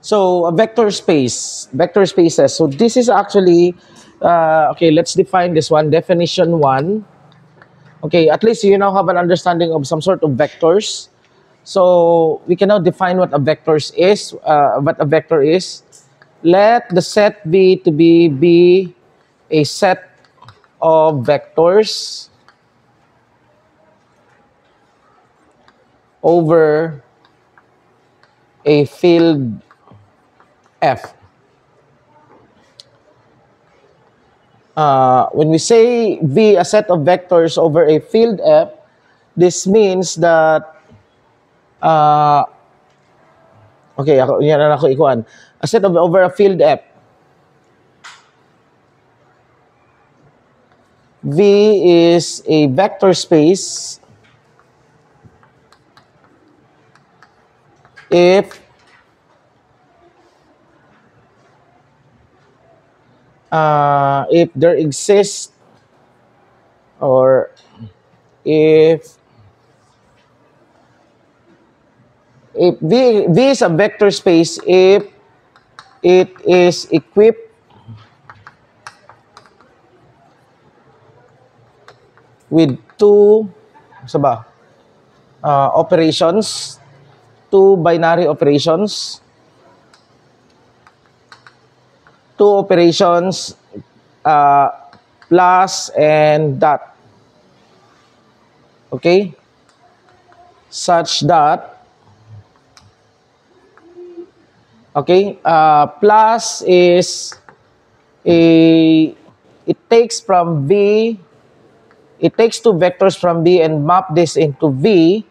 So a vector space, vector spaces. So this is actually, okay, let's define this one, definition one. Okay, at least you now have an understanding of some sort of vectors. So we can now define what a vectors is, what a vector is. Let the set V to be a set of vectors over a field F. When we say V, a set of vectors over a field F, this means that, okay, yan na ako ikuan. A set of over a field F. V is a vector space if there exists, or if V is a vector space if it is equipped with two operations, two binary operations, plus and dot. Okay? Such that, okay, plus is it takes from V, it takes two vectors from V and map this into V,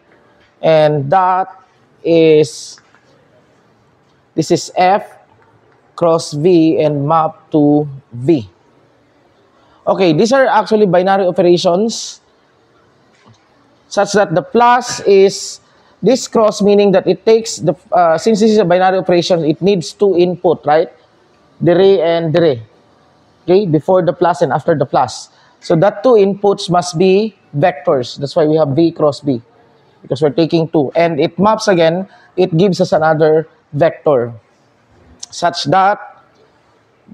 and dot is, this is F cross V and map to V. Okay, these are actually binary operations such that the plus is this cross, meaning that it takes the, since this is a binary operation, it needs two input, right? Dire and dire. Okay, before the plus and after the plus. So that two inputs must be vectors. That's why we have V cross V, because we're taking two. And it maps again, it gives us another vector. Such that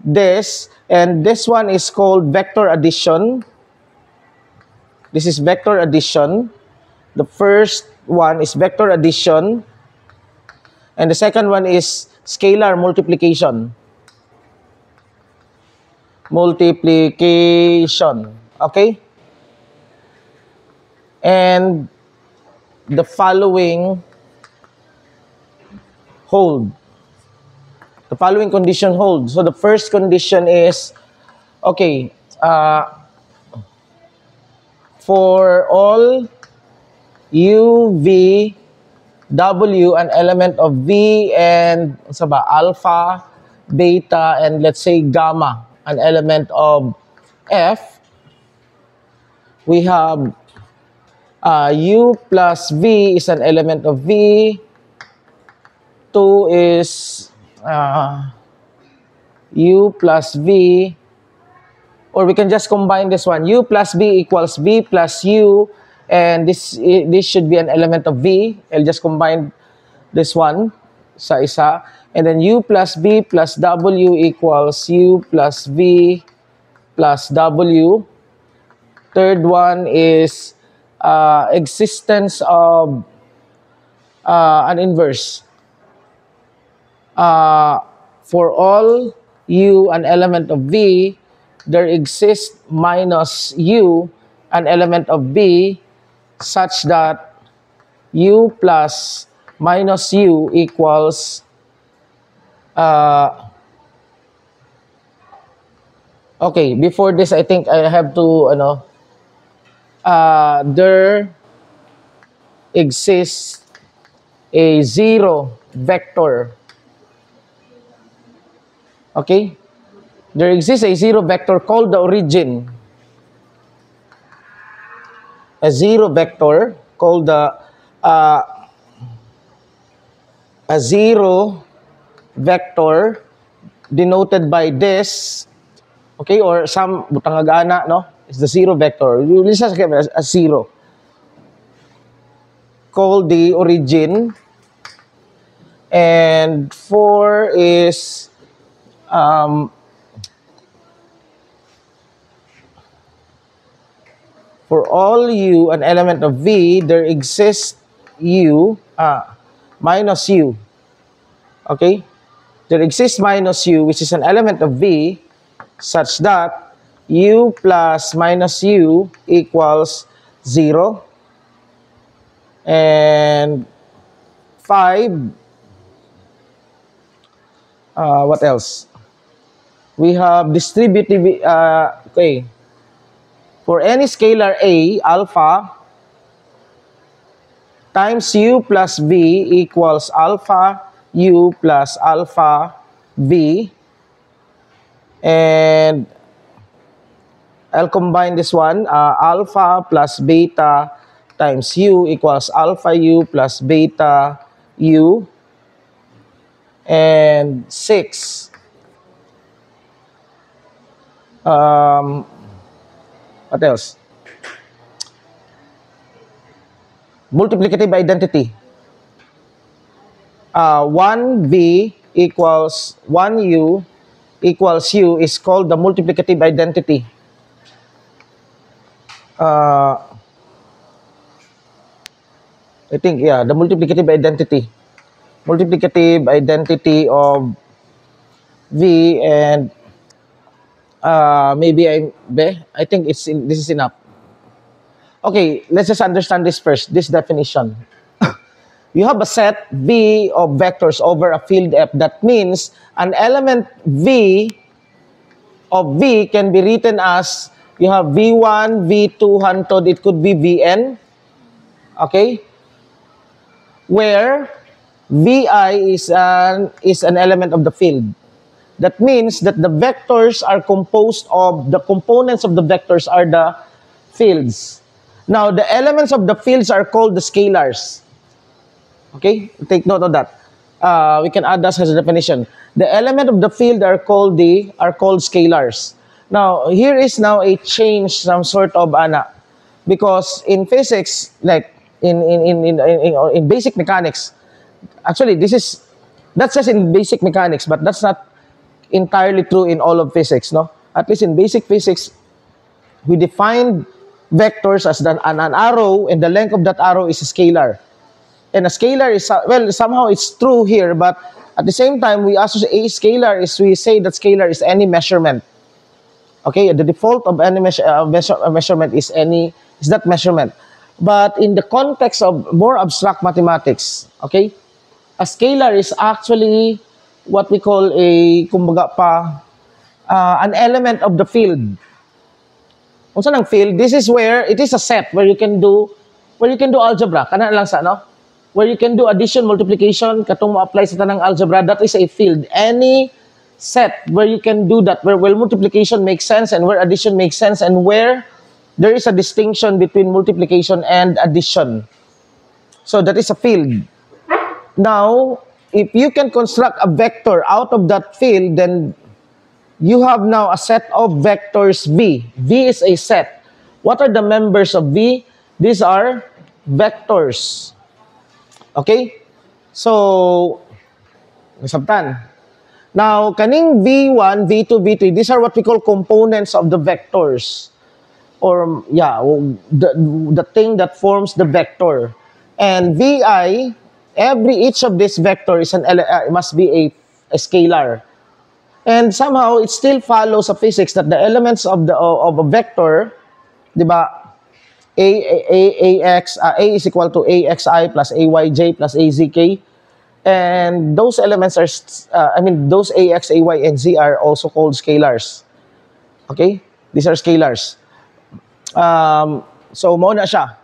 this, and this one is called vector addition. This is vector addition. The first one is vector addition, and the second one is scalar multiplication. Okay? And the following hold. The following condition holds. So the first condition is, okay, for all U, V, W, an element of V, and alpha, beta, and let's say gamma, an element of F, we have U plus V is an element of V, 2 is U plus V, or we can just combine this one. U plus V equals V plus U, and this should be an element of V. I'll just combine this one sa isa. And then U plus V plus W equals U plus V plus W. Third one is existence of an inverse. For all U, an element of V, there exists minus U, an element of V, such that U plus minus U equals okay, before this, I think I have to there exists a zero vector. Okay? There exists a zero vector called the origin. A zero vector called the a zero vector denoted by this, okay, or some butangagana, no? It's the zero vector. You listen as zero. Called the origin. And 4 is for all u, an element of V, there exists u minus u. Okay? There exists minus u, which is an element of V, such that u plus minus u equals 0. And 5, what else? We have distributive, okay. For any scalar A, alpha times u plus v equals alpha u plus alpha v. And I'll combine this one. Alpha plus beta times u equals alpha u plus beta u. And 6. What else? Multiplicative identity. 1v equals 1u equals u is called the multiplicative identity. I think, yeah, the multiplicative identity. Multiplicative identity of v, and maybe I think this is enough. Okay, let's just understand this first, this definition. You have a set V of vectors over a field F. That means an element V of V can be written as, you have V1, V2, hantod, it could be Vn. Okay? Where Vi is an element of the field. That means that the vectors are composed of, the components of the vectors are the fields. Now, the elements of the fields are called the scalars. Okay? Take note of that. We can add that as a definition. The element of the field are called scalars. Now, here is now a change, some sort of because in physics, like in basic mechanics, actually that's just in basic mechanics, but that's not entirely true in all of physics, no? At least in basic physics, we define vectors as an arrow, and the length of that arrow is a scalar. And a scalar is, well, somehow it's true here, but at the same time, we associate a scalar is, we say that scalar is any measurement. Okay, the default of any measurement is that measurement. But in the context of more abstract mathematics, okay, a scalar is actually what we call an element of the field. Kung saan ang field, this is where it is a set where you can do algebra. Kana lang sa, no? Where you can do addition, multiplication, katong mo-apply sa tanang algebra, that is a field. Any set where you can do that, where multiplication makes sense and where addition makes sense, and where there is a distinction between multiplication and addition. So that is a field. Now, if you can construct a vector out of that field, then you have now a set of vectors V. V is a set. What are the members of V? These are vectors. Okay? So, nasabtan. Now, kaning V1, V2, V3, these are what we call components of the vectors. Or, yeah, the thing that forms the vector. And Vi, each of this vector is must be a scalar. And somehow, it still follows a physics that the elements of a vector, di ba, A is equal to AXI plus AYJ plus AZK. And those elements are, those AX, AY, and Z are also called scalars. Okay? These are scalars. So, mauna siya.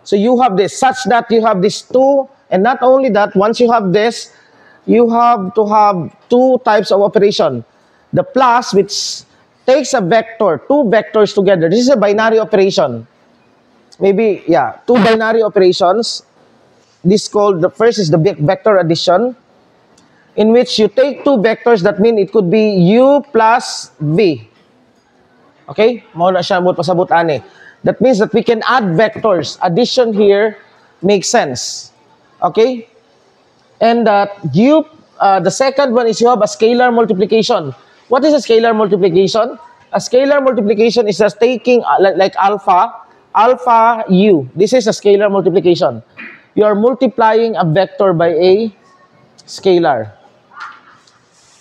So, you have this, such that you have these two, and not only that, once you have this, you have to have two types of operation. The plus, which takes a vector, two vectors together. This is a binary operation. Maybe, yeah, two binary operations. This called, the first is the vector addition, in which you take two vectors, that mean it could be U plus V. Okay? Mauna siya mo pasabot ani. That means that we can add vectors. Addition here makes sense. Okay? And that the second one is you have a scalar multiplication. What is a scalar multiplication? A scalar multiplication is just taking like alpha u. This is a scalar multiplication. You are multiplying a vector by a scalar.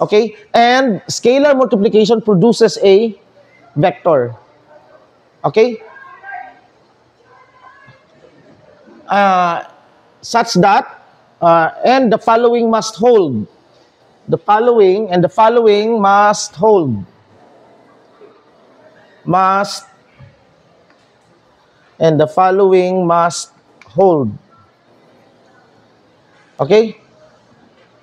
Okay? And scalar multiplication produces a vector. Okay? Such that, and the following must hold. The following and the following must hold. And the following must hold. Okay?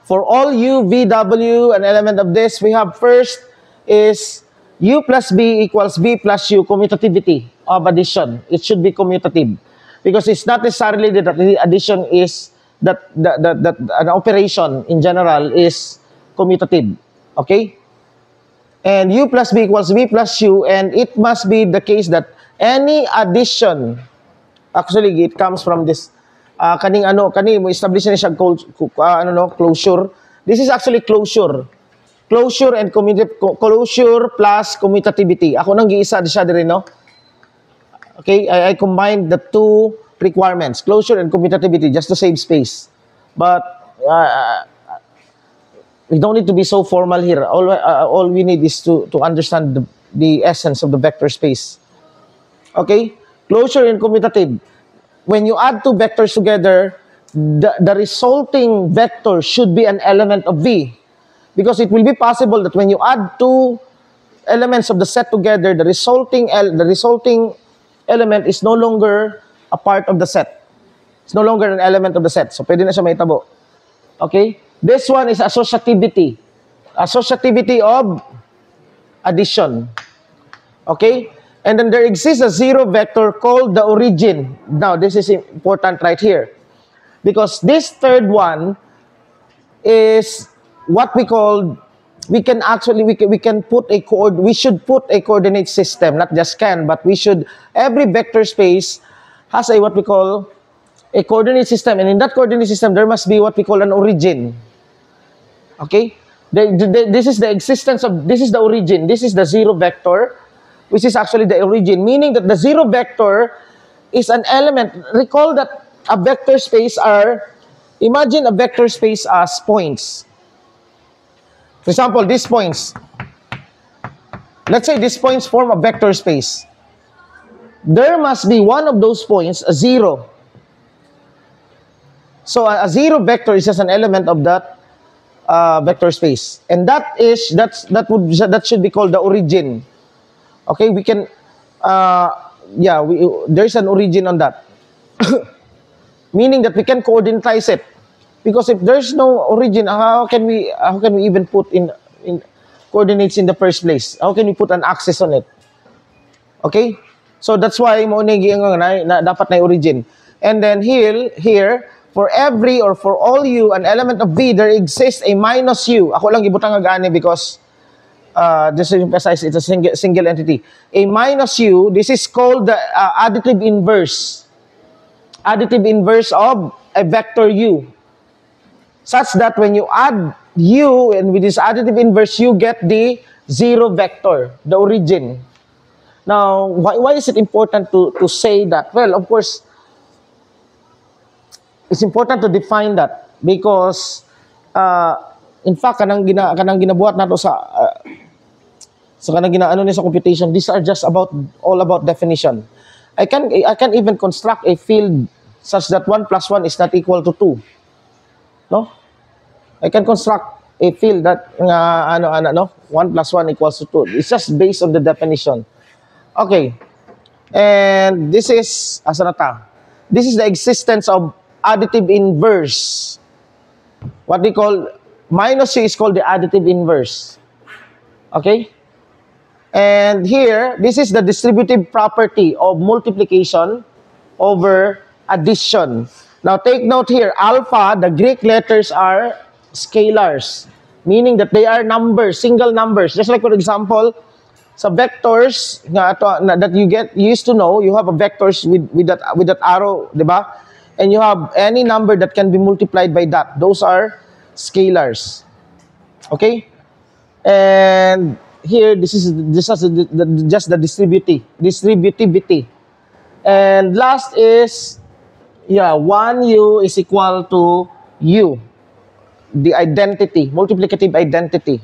For all u, v, w, an element of this, we have first is u plus b equals b plus u, commutativity of addition. It should be commutative. Because it's not necessarily that the addition is, that an operation in general is commutative. Okay? And u plus b equals b plus u, and it must be the case that any addition, actually it comes from this, mo establish na siya closure. This is actually closure. Closure and closure plus commutativity. Ako nang giisa siya dire, no? Okay, I combined the two requirements, closure and commutativity, just to save space. But we don't need to be so formal here. All we need is to understand the essence of the vector space. Okay, closure and commutative. When you add two vectors together, the resulting vector should be an element of V. Because it will be possible that when you add two elements of the set together, the resulting element is no longer a part of the set. It's no longer an element of the set. So, pwede na siya maitabo. Okay? This one is associativity. Associativity of addition. Okay? And then there exists a zero vector called the origin. Now, this is important right here. Because this third one is what we call, we can put a we should put a coordinate system, not just can, but we should, every vector space has a what we call a coordinate system, and in that coordinate system there must be what we call an origin. Okay? This is the existence of, this is the origin, this is the zero vector, which is actually the origin, meaning that the zero vector is an element. Recall that a vector space imagine a vector space as points. For example, these points. Let's say these points form a vector space. There must be one of those points, a zero. So a zero vector is just an element of that vector space. And that should be called the origin. Okay, we can, there's an origin on that. Meaning that we can coordinatize it. Because if there's no origin, how can we even put in coordinates in the first place? How can we put an axis on it? Okay? So that's why dapat na origin. And then here, for every or for all u, an element of V, there exists a minus u. Ako lang ibutang agani because just to emphasize, it's a single entity. A minus u, this is called the additive inverse. Additive inverse of a vector u. Such that when you add u, and with this additive inverse, you get the zero vector, the origin. Now, why is it important to say that? Well, of course, it's important to define that because, in fact, kanang ginabuhat nato sa kanang ginaano ni sa computation, these are just all about definition. I can even construct a field such that 1 plus 1 is not equal to 2. No? I can construct a field that 1 plus 1 equals to 2. It's just based on the definition. Okay. And this is this is the existence of additive inverse. What we call minus u is called the additive inverse. Okay? And here, this is the distributive property of multiplication over addition. Now, take note here, alpha, the Greek letters are scalars, meaning that they are numbers, single numbers. Just like, for example, sa vectors that you used to know, you have a vectors with that arrow, di ba? and you have any number that can be multiplied by that. Those are scalars. Okay? And here, this is just the distributivity. And last is, 1u is equal to u, the identity, multiplicative identity.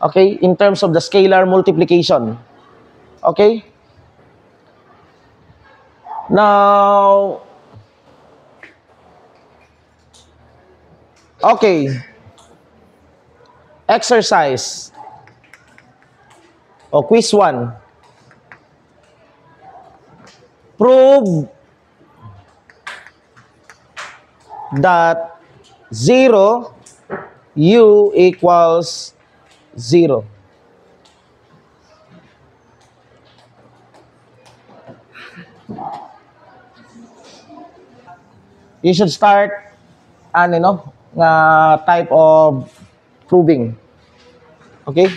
Okay? In terms of the scalar multiplication. Okay? Now, okay. Exercise. O quiz 1. Prove that 0 u equals 0. You should start type of proving. Okay?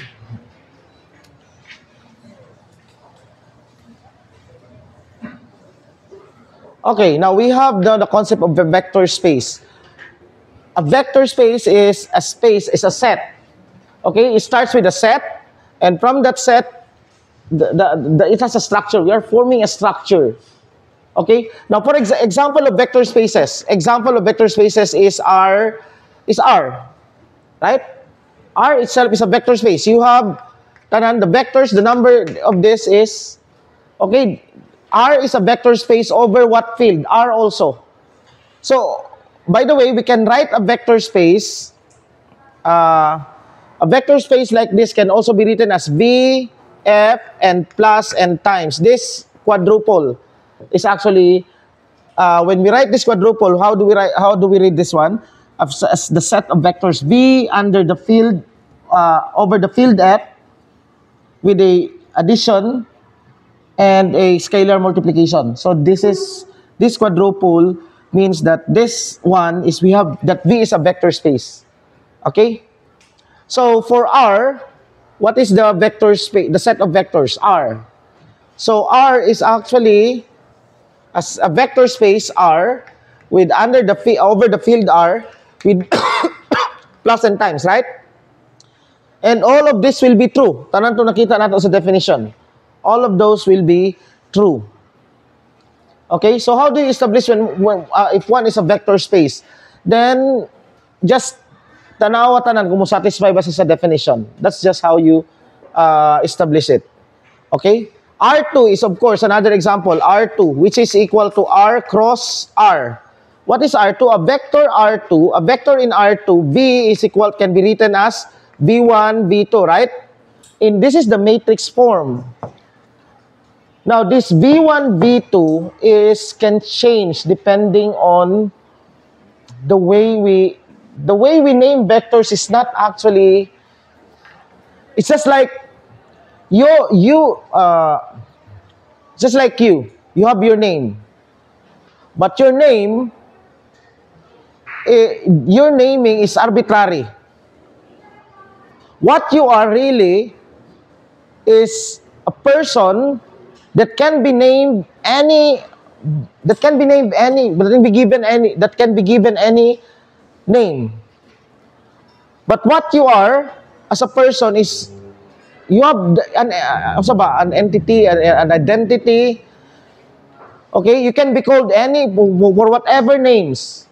Okay, now we have the concept of the vector space. A vector space is a set. Okay, it starts with a set, and from that set, it has a structure. We are forming a structure. Okay, now for example of vector spaces. Example of vector spaces is R, right? R itself is a vector space. You have the vectors. The number of this is okay. R is a vector space over what field? R also. So, by the way, we can write a vector space. A vector space like this can also be written as V, F, and plus and times. This quadruple is actually, when we write this quadruple, how do we read this one? As the set of vectors V under the field, over the field F, with a addition and a scalar multiplication. So this quadruple means that this one is, we have that V is a vector space. Okay? So for R, what is the vector space, the set of vectors? R. So R is actually as a vector space R with over the field R with plus and times, right? And all of this will be true. Tanan to nakita natin sa definition. All of those will be true. Okay, so how do you establish if one is a vector space? Then, just tanawa-tanan kung satisfy ba sa definition. That's just how you establish it. Okay? R2 is of course another example, R2, which is equal to R cross R. What is R2? A vector R2, a vector in R2, V is equal, can be written as V1, V2, right? This is the matrix form. Now, this V1, V2 can change depending on the way we name vectors is not actually, it's just like just like you have your name. But your name, your naming is arbitrary. What you are really is a person that can be given any name. But what you are as a person is, you have an entity, an identity. Okay, you can be called for whatever names.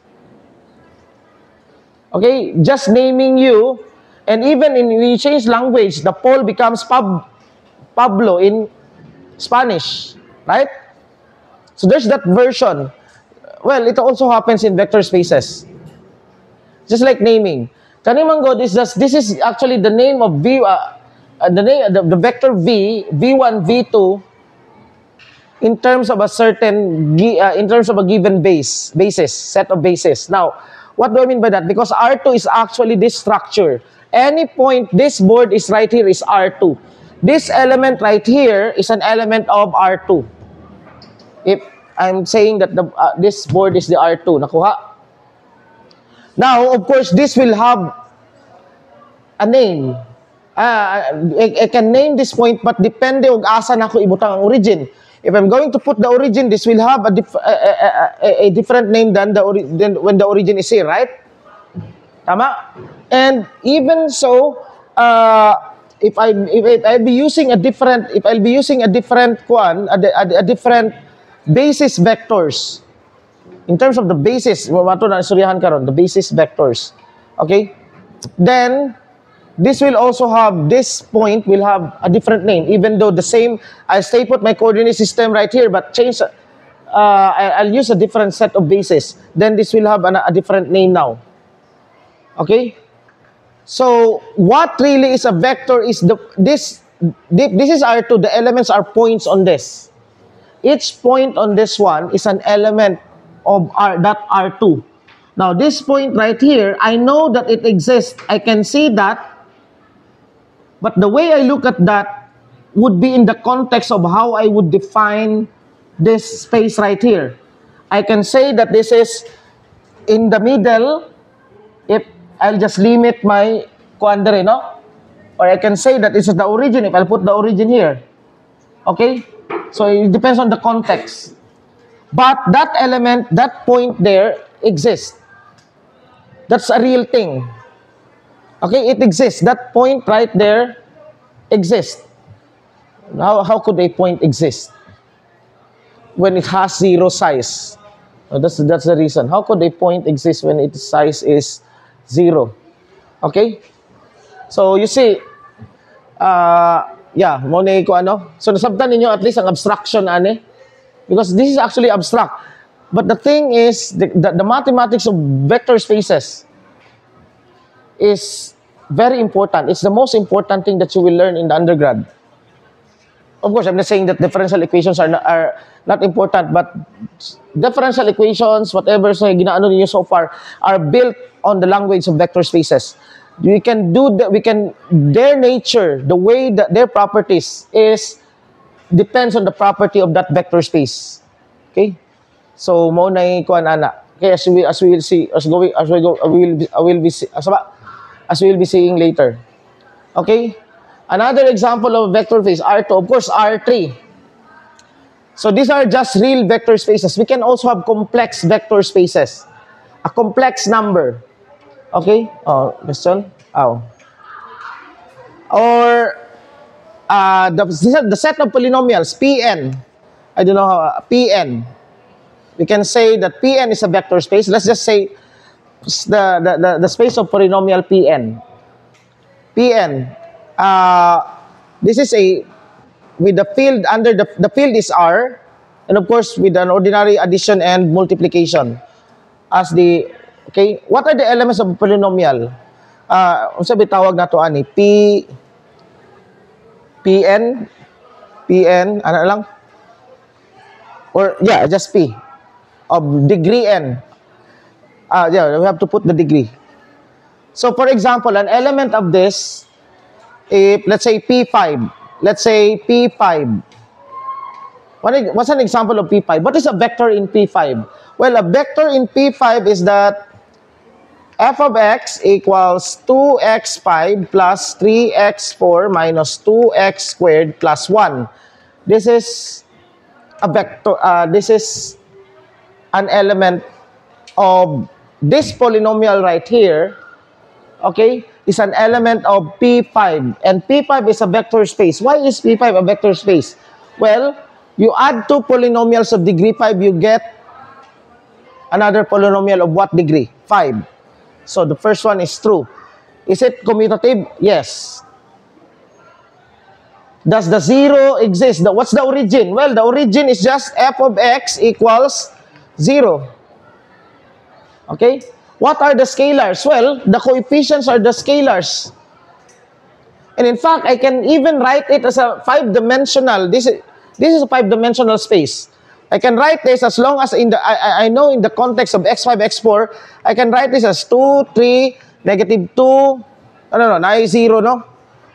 Okay, just naming you, and even when you change language, the Paul becomes Pablo in Spanish, right? So there's that version. Well, it also happens in vector spaces. Just like naming. Kanimanggo, this is actually the name of V, the vector V, V1, V2, in terms of a given basis, set of bases. Now, what do I mean by that? Because R2 is actually this structure. Any point this board is right here is R2. This element right here is an element of R2. If I'm saying that this board is the R2, nakuha? Now, of course, this will have a name. I can name this point, but depende og asa na ko ibutang ang origin. If I'm going to put the origin, this will have a different name than when the origin is here, right? Tama? And even so, if I'll be using a different different basis vectors. In terms of the basis, wato na istoryahan karon, the basis vectors. Okay? Then this will also have, this point will have a different name, even though the same, I stay put my coordinate system right here, but change, I'll use a different set of bases. Then this will have a different name now. Okay? So, what really is a vector is this is R2, the elements are points on this. Each point on this one is an element of that R2. Now, this point right here, I know that it exists. I can see that. But the way I look at that would be in the context of how I would define this space right here. I can say that this is in the middle if I'll just limit my quandary, no? Or I can say that this is the origin if I'll put the origin here. Okay? So it depends on the context. But that element, that point there exists. That's a real thing. Okay, it exists. That point right there exists. How could a point exist when it has zero size? That's the reason. How could a point exist when its size is 0? Okay? So you see, yeah, mo na ko ano. So nasabtan ninyo at least ang abstraction ane, because this is actually abstract. But the thing is, the mathematics of vector spaces is very important. It's the most important thing that you will learn in the undergrad. Of course, I'm not saying that differential equations are not important, but differential equations, whatever so ginaano niyo so far, are built on the language of vector spaces. We can do that. Their nature, the way that their properties depends on the property of that vector space. Okay, so mo na kuan ana. Okay, as we will see, as we will be seeing later. Okay, another example of vector space R2, of course R3. So these are just real vector spaces. We can also have complex vector spaces, a complex number. Okay, question? Oh. Or the set of polynomials, Pn. I don't know how, Pn. We can say that Pn is a vector space. Let's just say the space of polynomial Pn. Pn. This is with the field under the field is R, and of course with an ordinary addition and multiplication as the. Okay, what are the elements of polynomial? Unsa bitawag nato ani? Pn, ano lang? Or yeah, just P of degree n. Yeah, we have to put the degree. So for example, an element of this, if let's say P5, what's an example of P5? What is a vector in P5? Well, a vector in P5 is that f of x equals 2x5 plus 3x4 minus 2x squared plus 1. This is a vector. This is an element of this polynomial right here. Okay, is an element of P5, and P5 is a vector space. Why is P5 a vector space? Well, you add two polynomials of degree 5, you get another polynomial of what degree? 5. So the first one is true. Is it commutative? Yes. Does the 0 exist? What's the origin? Well, the origin is just f of x equals 0. Okay? What are the scalars? Well, the coefficients are the scalars. And in fact, I can even write it as a 5-dimensional. This is a 5-dimensional space. I can write this as long as I know in the context of x5, x4, I can write this as 2, 3, negative 2, na 0, no?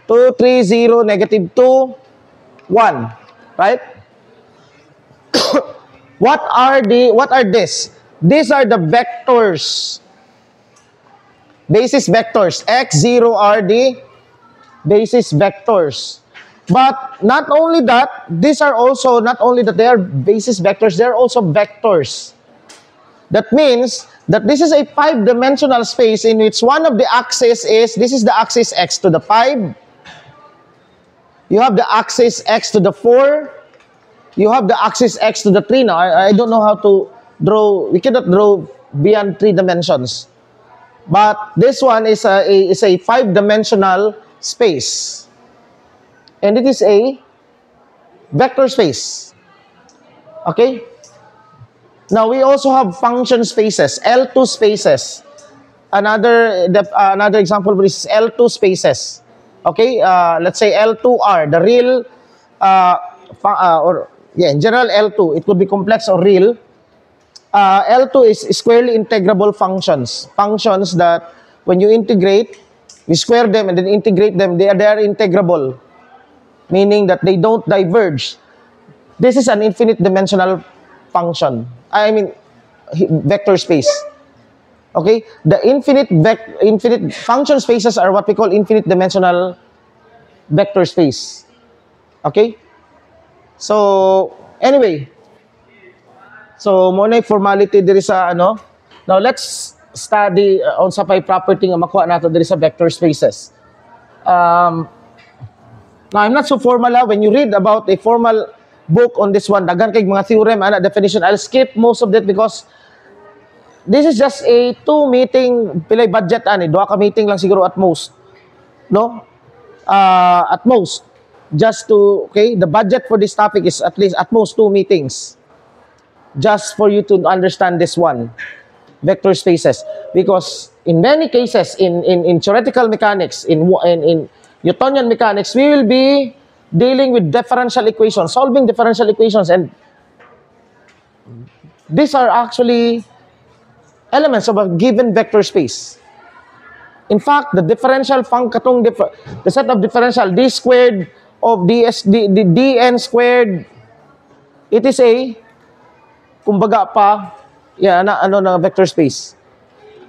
2, 3, 0, negative 2, 1, right? What are this? These are the vectors. Basis vectors. X0 are the basis vectors. But not only that, these are also, not only that they are basis vectors, they are also vectors. That means that this is a 5-dimensional space in which one of the axes is, this is the axis x to the 5. You have the axis x to the 4. You have the axis x to the 3. Now, I don't know how to draw, we cannot draw beyond 3 dimensions. But this one is a 5-dimensional space. And it is a vector space. Okay? Now, we also have function spaces, L2 spaces. Another example is L2 spaces. Okay? Let's say L2R, the real, in general, L2. It could be complex or real. L2 is squarely integrable functions. Functions that when you integrate, you square them and then integrate them, they are integrable. Meaning that they don't diverge. This is an infinite dimensional function. I mean, vector space. Okay? The infinite function spaces are what we call infinite dimensional vector space. Okay? So, anyway. So, muna formality there is a, ano. Now, let's study on sa pay property nga makuha nato there is a vector spaces. Now, I'm not so formal. When you read about a formal book on this one, dagan kay mga theorem, definition, I'll skip most of that because this is just a 2-meeting pilay budget, Dua ka meeting lang siguro at most. No? At most. Just to, okay, the budget for this topic is at least, at most 2 meetings. Just for you to understand this one. Vector spaces. Because in many cases, in theoretical mechanics, in Newtonian mechanics, we will be dealing with differential equations, solving differential equations, and these are actually elements of a given vector space. In fact, the differential function, the set of differential d squared of dn squared, it is a, kumbaga pa, na vector space.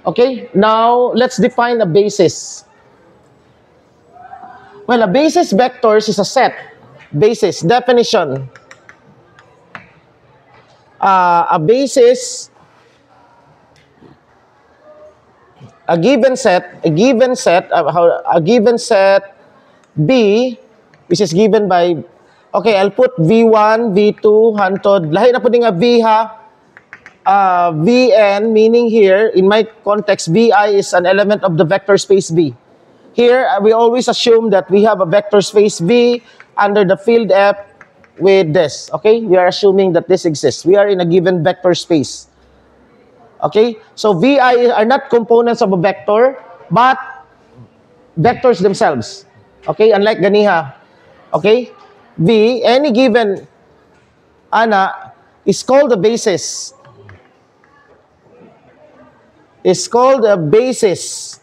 Okay? Now, let's define a basis. Well, a basis vectors is a set. Basis, definition. A basis, a given set B, which is given by, okay, I'll put V1, V2, hantod. Lahi na po din nga V ha. Vn, meaning here, in my context, Vi is an element of the vector space B. Here, we always assume that we have a vector space V under the field F with this. Okay? We are assuming that this exists. We are in a given vector space. Okay? So, Vi are not components of a vector, but vectors themselves. Okay? Unlike ganiha. Okay? V, any given is called a basis. Is called a basis.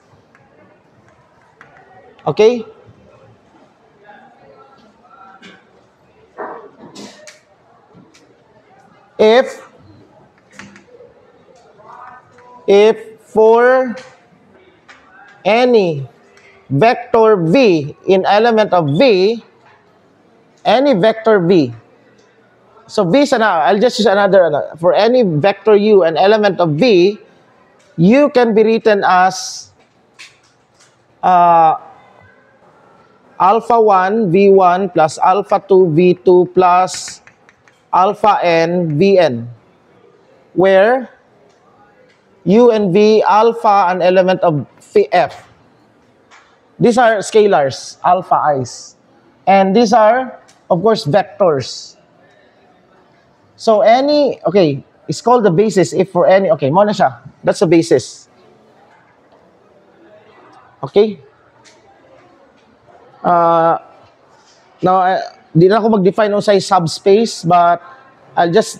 Okay? If for any vector V in element of V, any vector V. So V is I'll just use another. For any vector U, an element of V, U can be written as alpha 1 V1 plus alpha 2 V2 plus alpha n Vn, where U and V, alpha, an element of F. These are scalars, alpha i's. And these are, of course, vectors. So any, okay, it's called the basis if for any, okay, mo na siya. That's the basis. Okay? Now, di na ako mag-define on sa subspace, but I'll just,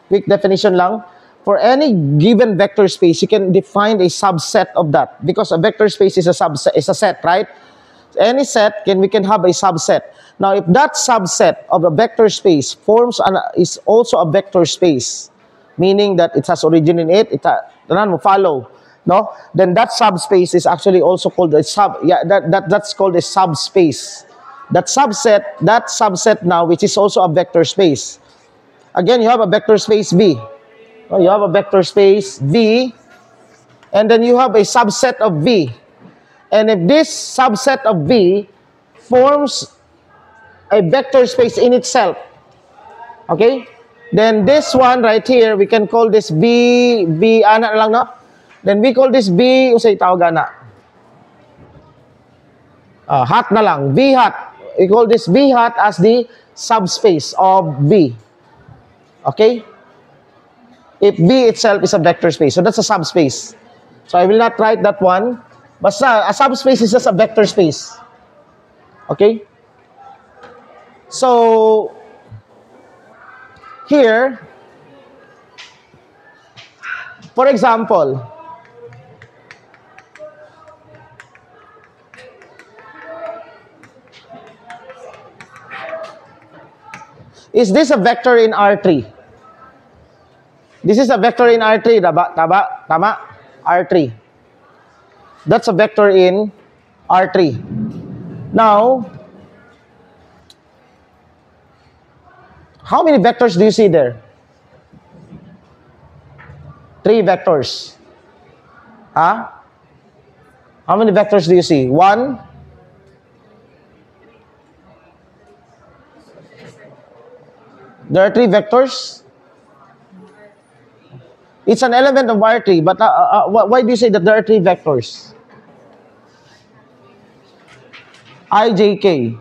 quick definition lang. For any given vector space, you can define a subset of that. Because a vector space is a subset, is a set, right? Any set, we can have a subset. Now, if that subset of a vector space is also a vector space, meaning that it has origin in it, follow, no? Then that subspace is actually also called a that's called a subspace. that subset now, which is also a vector space. Again, you have a vector space V. You have a vector space V, and then you have a subset of V. And if this subset of V forms a vector space in itself, okay, then this one right here, we can call this B, ana lang, no? Then we call this B, usay tawag ana. Hat na lang, V hat. We call this V hat as the subspace of V. Okay? If V itself is a vector space. So that's a subspace. So I will not write that one. Basta, a subspace is just a vector space. Okay? So, here, for example, is this a vector in R3? This is a vector in R3, tama? R3. That's a vector in R3. Now, how many vectors do you see there? 3 vectors. Huh? How many vectors do you see? 1. There are 3 vectors. It's an element of R3, but why do you say that there are 3 vectors? I, J, K.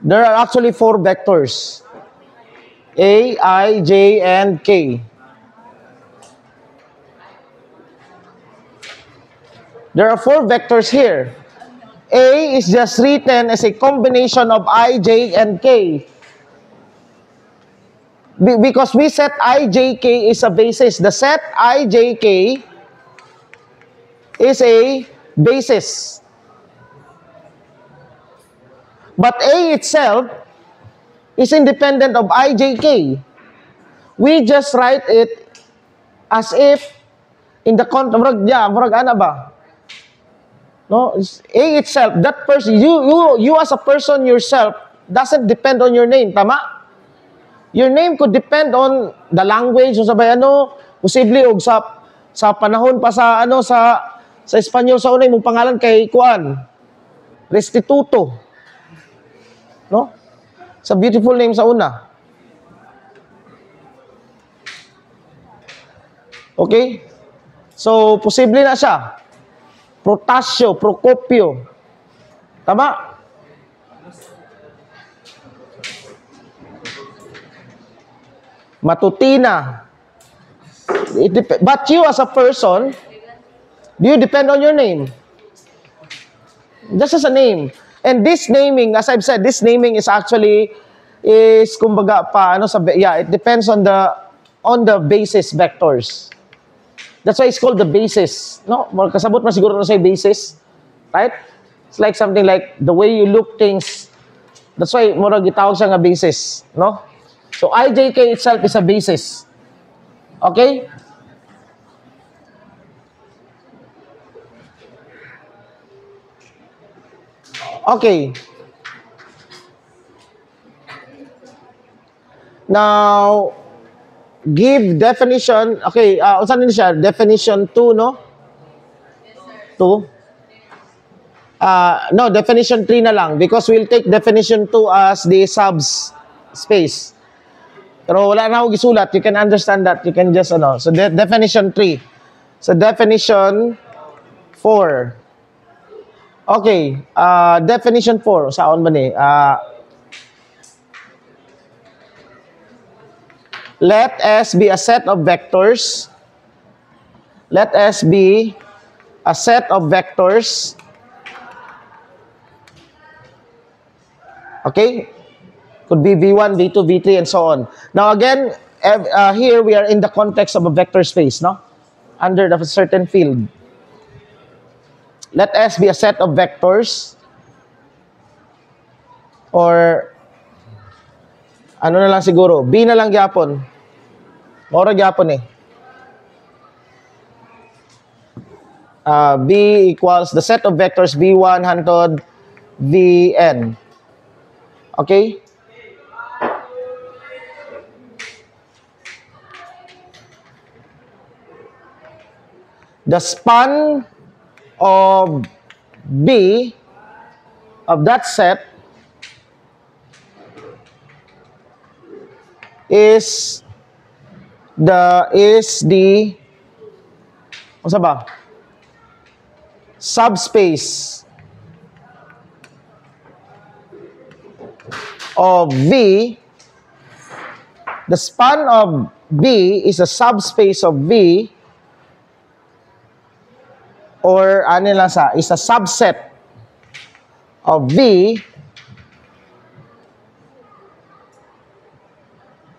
There are actually 4 vectors. A, I, J, and K. There are 4 vectors here. A is just written as a combination of I, J, and K. Because we set I, J, K is a basis. The set I, J, K is a basis. But A itself is independent of I, J, K. We just write it as if in the context, ana ba? No, A itself, that person, you as a person yourself doesn't depend on your name, tama? Your name could depend on the language o sabay posible og sa panahon pa sa sa Espanyol sa una imong pangalan kay kuan Restituto. No? Sa beautiful name sa una. Okay? So posible na siya. Protasio, Procopio. Tama? Matutina. But you as a person, do you depend on your name? Just as a name. And this naming, as I've said, this naming is actually kumbaga it depends on the basis vectors. That's why it's called the basis. No, kasabot na siguro na say basis, right? It's like something like the way you look things. That's why mura gitawag siya nga basis, no? So IJK itself is a basis. Okay? Okay. Now, give definition. Okay, unsa din siya? Definition 2, no? 2. No, definition 3 na lang because we'll take definition 2 as the subspace. Pero wala na ako gisulat. You can understand that. You can just, So, definition 3. So, definition 4. Okay. Definition 4. Saan ba ni? Let S be a set of vectors. Let S be a set of vectors. Okay? Could be V1, V2, V3, and so on. Now again, here we are in the context of a vector space, no? Under a certain field. Let S be a set of vectors. Or, ano na lang siguro, B na lang gyapon. Mora gyapon eh. B equals the set of vectors V1 hantod Vn. Okay? The span of B of that set is the ano ba? Subspace of V. The span of B is a subspace of V, or ano lang sa, is a subset of V,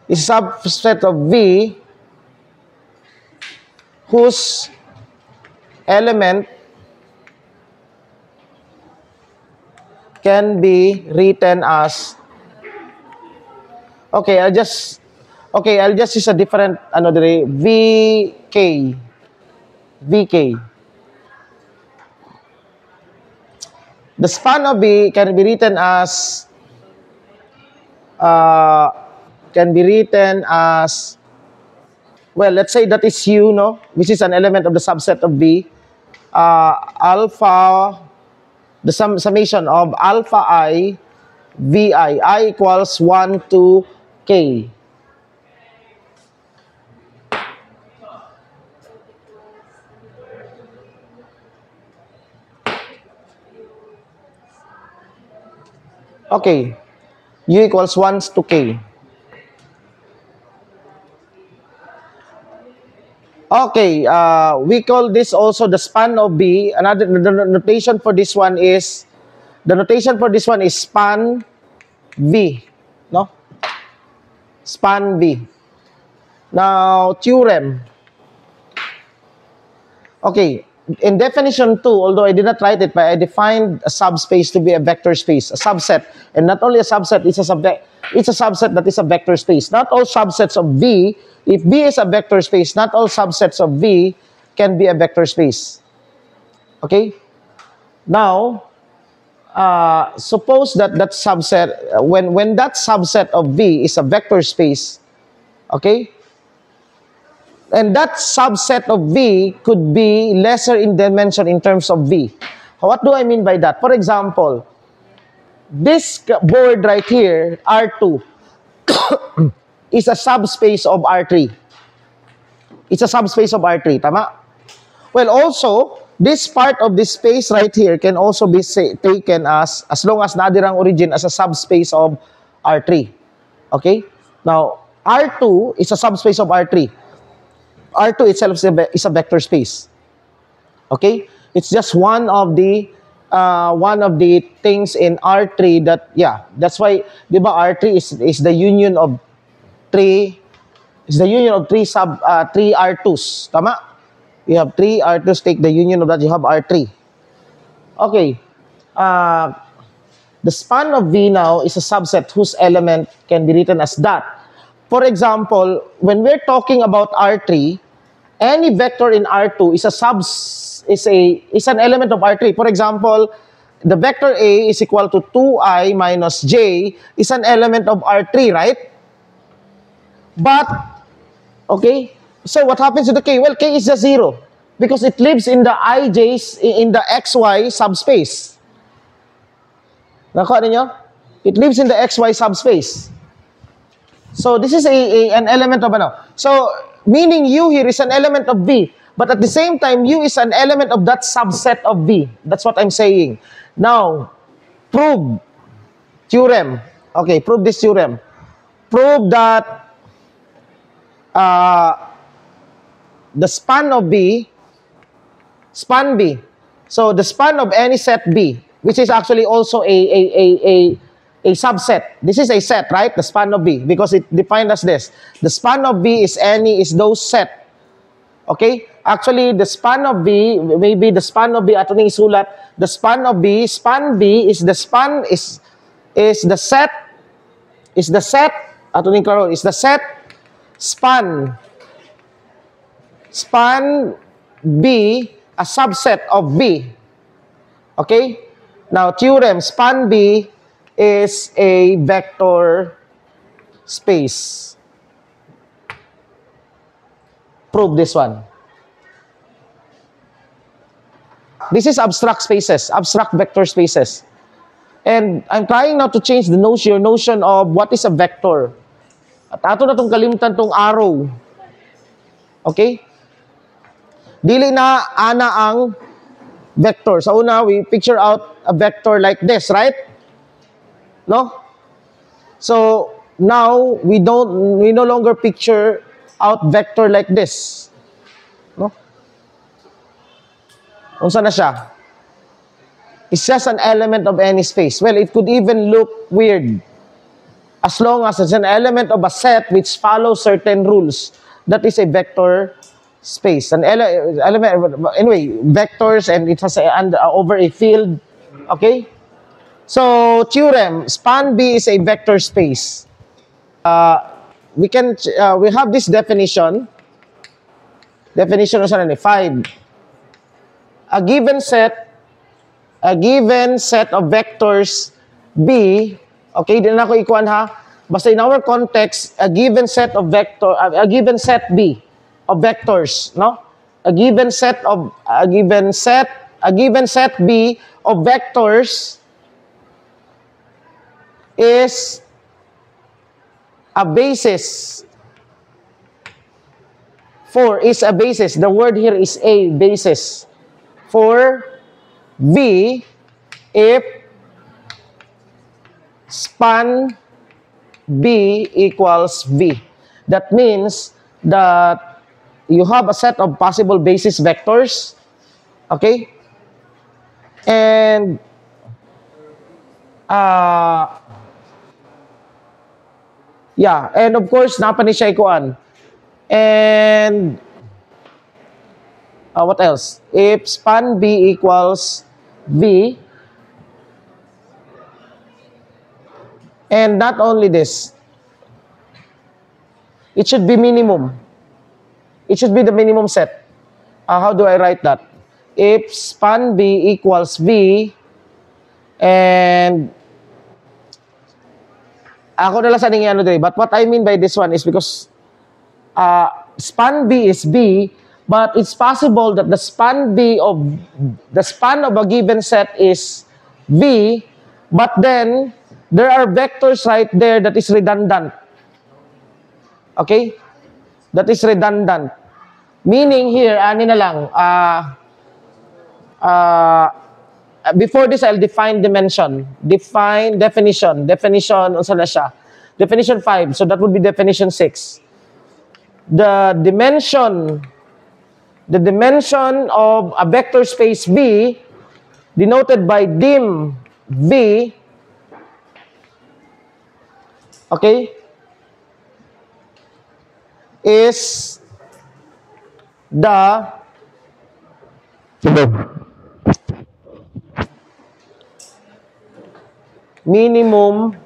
is a subset of V whose element can be written as, I'll just use a different VK. The span of B can be written as well, let's say that is U, no, which is an element of the subset of B. Alpha, the summation of alpha I Vi, I equals 1 to K. Okay, U equals 1 to K. Okay, we call this also the span of B. Another the notation for this one is span V, no? Span V. Now, theorem. Okay, in definition 2, although I did not write it, but I defined a subspace to be a vector space, a subset, and not only a subset, it's a subset that is a vector space. Not all subsets of V, if V is a vector space, not all subsets of V can be a vector space. Okay? Now, suppose that subset, when that subset of V is a vector space, okay? And that subset of V could be lesser in dimension in terms of V. What do I mean by that? For example, this board right here, R2, is a subspace of R3. It's a subspace of R3, tama? Well, also, this part of this space right here can also be taken as long as nadirang origin as a subspace of R3. Okay? Now, R2 is a subspace of R3. R2 itself is a vector space. Okay? It's just one of the things in R3 that, yeah, that's why, di ba, R3 is the union of three R2s. Tama? You have 3 R2s, take the union of that, you have R3. Okay. The span of V now is a subset whose element can be written as that. For example, when we're talking about R3, any vector in R2 is an element of R3. For example, the vector A is equal to 2i minus j is an element of R3, right? But, okay, so what happens to the K? Well, K is just 0 because it lives in the ij's, in the xy subspace. Nakuha ninyo? It lives in the xy subspace. So this is an element of ano. So meaning U here is an element of V, but at the same time U is an element of that subset of V. That's what I'm saying. Now, prove theorem. Okay, prove this theorem. Prove that the span of B, span B. So the span of any set B, which is actually also a subset. This is a set, right? The span of B, because it defined as this. The span of B is those set. Okay? Actually, the span of B, maybe the span of B, ato ning isulat, the span of B, span B is the span, is the set, ato ning klaro, is the set, span B a subset of V. Okay? Now, theorem, span B is a vector space. Prove this one. This is abstract spaces, abstract vector spaces. And I'm trying now to change the notion, your notion of what is a vector. At ato na itong kalimtan tong arrow. Okay? Dili na ana ang vector. Sa una, we picture out a vector like this, right? No? So, now, we no longer picture out vector like this. No? Unsa na siya? It's just an element of any space. Well, it could even look weird. As long as it's an element of a set which follows certain rules. That is a vector space. An element, anyway, vectors, and it has over a field. Okay? So, theorem, span B is a vector space. We have this definition. Definition of 5. A given set of vectors B, okay, di na ako ikuan ha. Basta in our context, a given set B of vectors, no? A given set B of vectors is a basis. The word here is a basis for V if span B equals V. That means that you have a set of possible basis vectors, okay? And yeah, and of course, napa ni siya ikuan. And what else? If span B equals V, and not only this, it should be minimum. It should be the minimum set. How do I write that? If span B equals V, and ako na lang sa ninyo but what I mean by this one is because span B is B, but it's possible that the span of a given set is V, but then there are vectors right there that is redundant. Okay? That is redundant. Meaning here, ani na lang, before this, I'll define dimension. Definition, unsa na siya? Definition 5, so that would be definition 6. The dimension of a vector space V, denoted by dim V, okay, is the minimum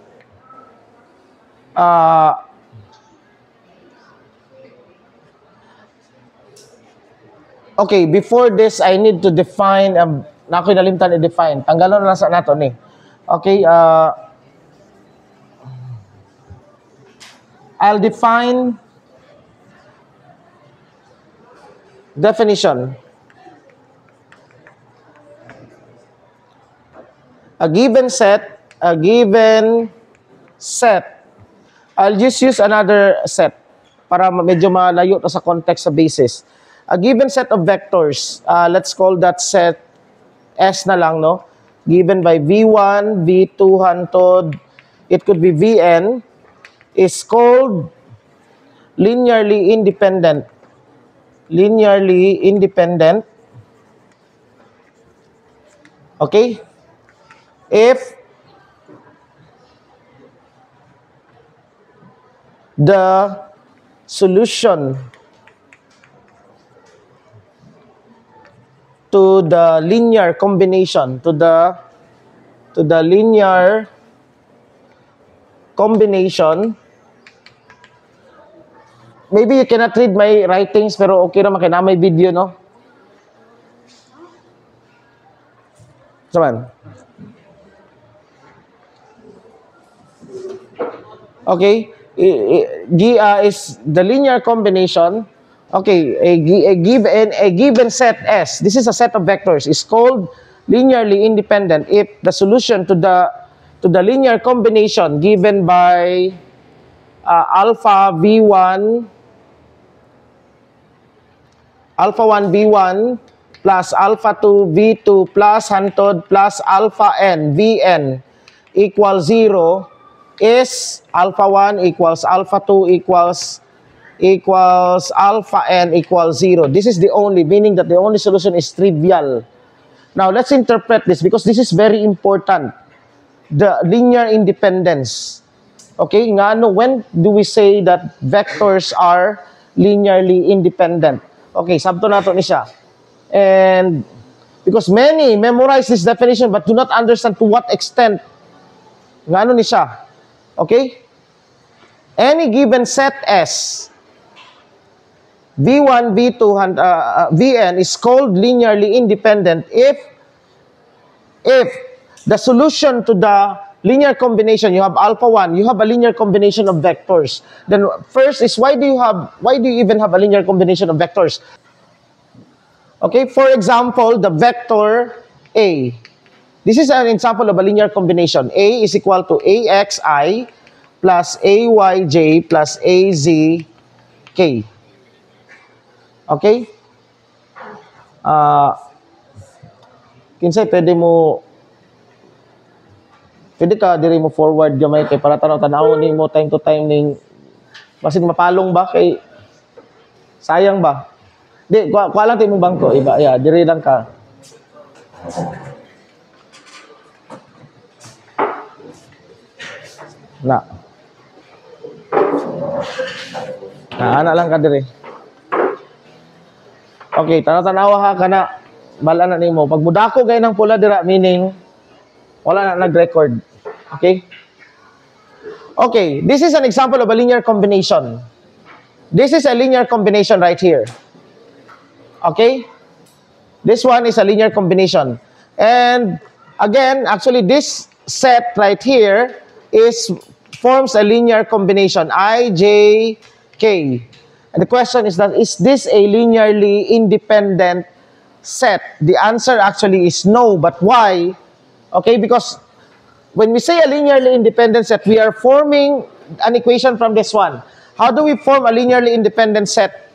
okay, before this, I need to define, na ako'y nalimtan i-define. Tanggalon na sa nato ni. Okay, I'll define definition. A given set, I'll just use another set para medyo malayo to sa context sa basis. A given set of vectors, let's call that set S na lang, no? Given by V1, V2, hantod, it could be Vn, is called linearly independent. Linearly independent. Okay? If the solution to the linear combination, to the linear combination, maybe you cannot read my writings, pero okay naman kaya na may video, no? Saman. Okay, is the linear combination. Okay, a given set S. This is a set of vectors. Is called linearly independent if the solution to the linear combination given by alpha v1 v1 plus alpha 2 v2 plus hantod plus alpha n vn equals 0 is alpha 1 equals alpha 2 equals alpha n equals 0. This is the only, meaning that the only solution is trivial. Now, let's interpret this because this is very important. The linear independence. Okay, nga no, when do we say that vectors are linearly independent? Okay, sabto nato ni siya. And because many memorize this definition but do not understand to what extent nga no ni siya. Okay? Any given set S, V1, V2, Vn is called linearly independent if the solution to the linear combination, you have alpha 1, you have a linear combination of vectors. Then first is why do you even have a linear combination of vectors? Okay, for example, the vector A. This is an example of a linear combination. A is equal to AXI plus AYJ plus AZK. Okay? Kinsay pwede ka diri mo forward gamay kay para tanaw ni mo time to time ning basin mapalong ba kay sayang ba? Di, kuha lang tayo mong bangko. Iba, yeah, diri lang ka. Ana lang ka diri. Okay, tanaw-tanawa ha ka na. Bala na nimo. Pag mudako gay ng pula dira, meaning wala na nag-record. Okay? Okay, this is an example of a linear combination. This is a linear combination right here. Okay? This one is a linear combination. And again, actually this set right here forms a linear combination, I, J, K. And the question is that, is this a linearly independent set? The answer actually is no, but why? Okay, because when we say a linearly independent set, we are forming an equation from this one. How do we form a linearly independent set?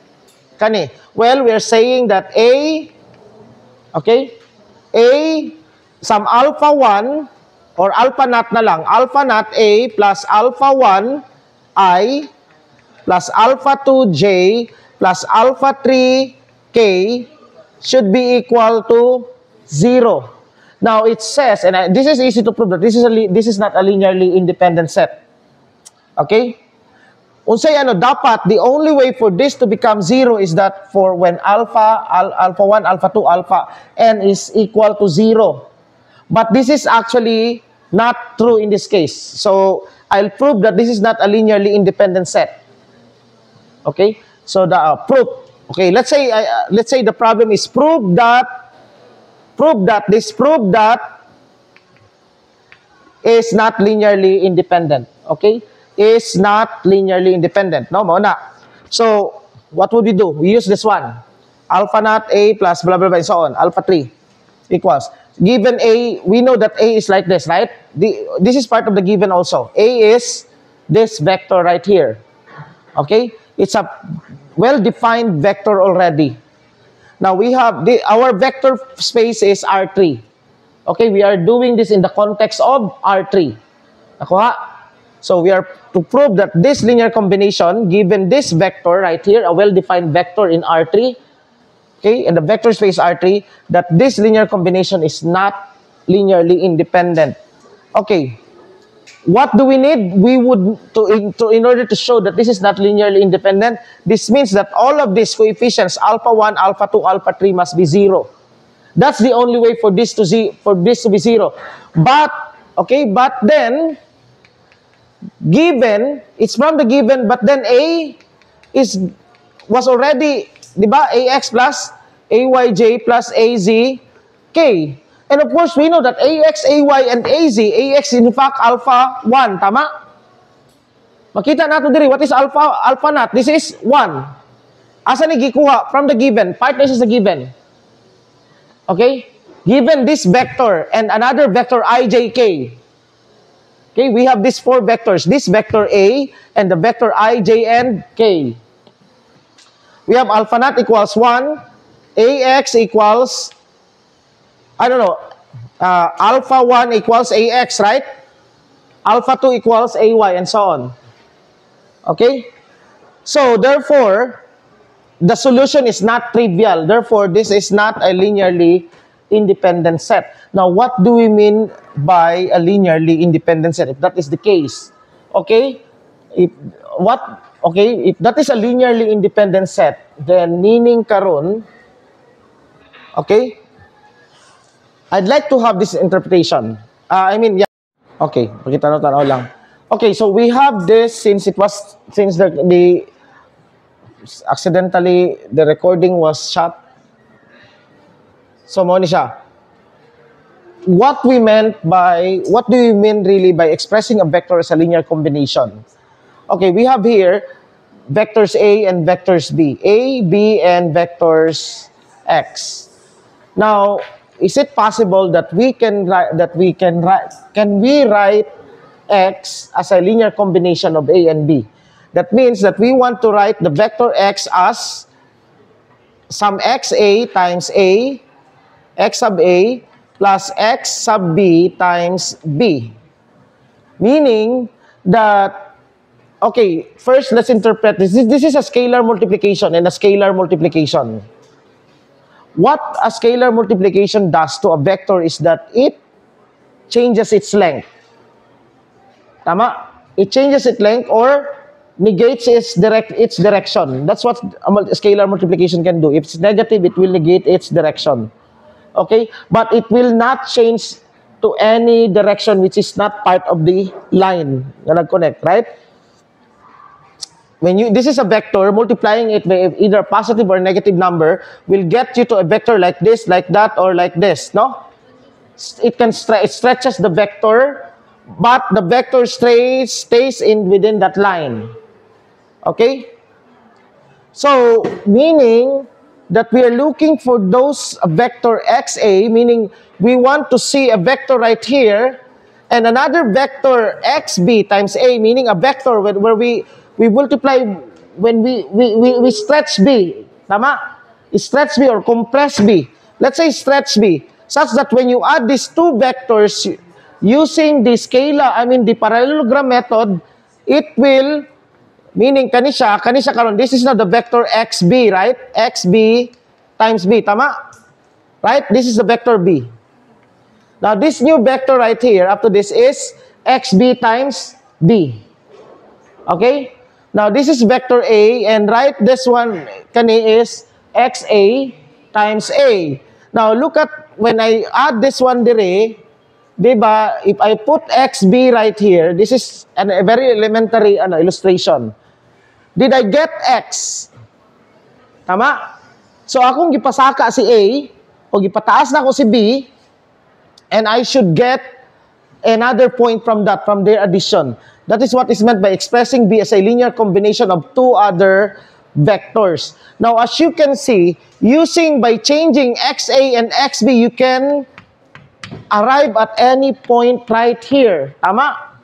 Kani? Well, we are saying that A, okay, A, some alpha 1, or alpha naught na lang, alpha naught A plus alpha 1 I plus alpha 2 J plus alpha 3 K should be equal to 0. Now, it says, and this is easy to prove that this is not a linearly independent set. Okay? Unsay dapat the only way for this to become 0 is that for when alpha 1, alpha 2, alpha n is equal to 0. But this is actually not true in this case. So I'll prove that this is not a linearly independent set. Okay? So the proof. Okay, let's say the problem is prove that is not linearly independent. Okay? Is not linearly independent. No, mo na. So, what would we do? We use this one. Alpha naught A plus blah, blah, blah, and so on. Alpha 3 equals. Given A, we know that A is like this, right? This is part of the given also. A is this vector right here. Okay? It's a well-defined vector already. Now, we have, our vector space is R3. Okay? We are doing this in the context of R3. Nakuha? So we are to prove that this linear combination, given this vector right here, a well-defined vector in R3, okay, in the vector space R3, that this linear combination is not linearly independent. Okay, what do we need? We would, in order to show that this is not linearly independent, this means that all of these coefficients, alpha 1, alpha 2, alpha 3, must be 0. That's the only way for this to be 0. But, okay, but then, given, it's from the given, but then A was already, di ba, AX plus AYJ plus AZK. And of course, we know that AX, AY, and AZ, AX in fact alpha 1, tama? Makita natin diri, what is alpha? Alpha naught, this is 1. Asa ni gikuha? From the given. Part this is the given. Okay? Given this vector and another vector ijk. Okay, we have these 4 vectors. This vector A and the vector I, J, and K. We have alpha naught equals 1. AX equals, I don't know, alpha 1 equals AX, right? Alpha 2 equals AY, and so on. Okay? So, therefore, the solution is not trivial. Therefore, this is not a linearly independent set. Now, what do we mean by a linearly independent set, if that is the case? Okay? If that is a linearly independent set, then meaning karon, okay? I'd like to have this interpretation. Yeah. Okay, pakitanaw-tanaw lang. Okay, so we have this since the accidentally the recording was shut. So mo ni siya. What do we mean really by expressing a vector as a linear combination? Okay, we have here vectors A and vectors B. A, B, and vectors X. Now, is it possible that can we write X as a linear combination of A and B? That means that we want to write the vector X as some XA times A, X sub A, plus X sub B times B. Meaning that, okay, first let's interpret this. This is a scalar multiplication and a scalar multiplication. What a scalar multiplication does to a vector is that it changes its length. Tama? It changes its length or negates its direction. That's what a scalar multiplication can do. If it's negative, it will negate its direction. Okay? But it will not change to any direction which is not part of the line na nag-connect, right? This is a vector, multiplying it by either positive or negative number will get you to a vector like this, like that, or like this, no? It stretches the vector, but the vector stays within that line. Okay? So, meaning that we are looking for those vector XA, meaning we want to see a vector right here, and another vector XB times A, meaning a vector where we multiply when we stretch B. Tama? Stretch B or compress B. Let's say stretch B. Such that when you add these two vectors using the the parallelogram method, it will, meaning kanisha karon, this is now the vector XB, right? XB times B. Tama? Right? This is the vector B. Now, this new vector right here, after this is XB times B. Okay? Now, this is vector A, and this one is XA times A. Now, look at, when I add this one dire, diba, if I put XB right here, this is a very elementary illustration. Did I get X? Tama? So, akong gipasaka si A, o gipataas na ko si B, and I should get another point from their addition. That is what is meant by expressing B as a linear combination of two other vectors. Now, as you can see, by changing XA and XB, you can arrive at any point right here. Tama?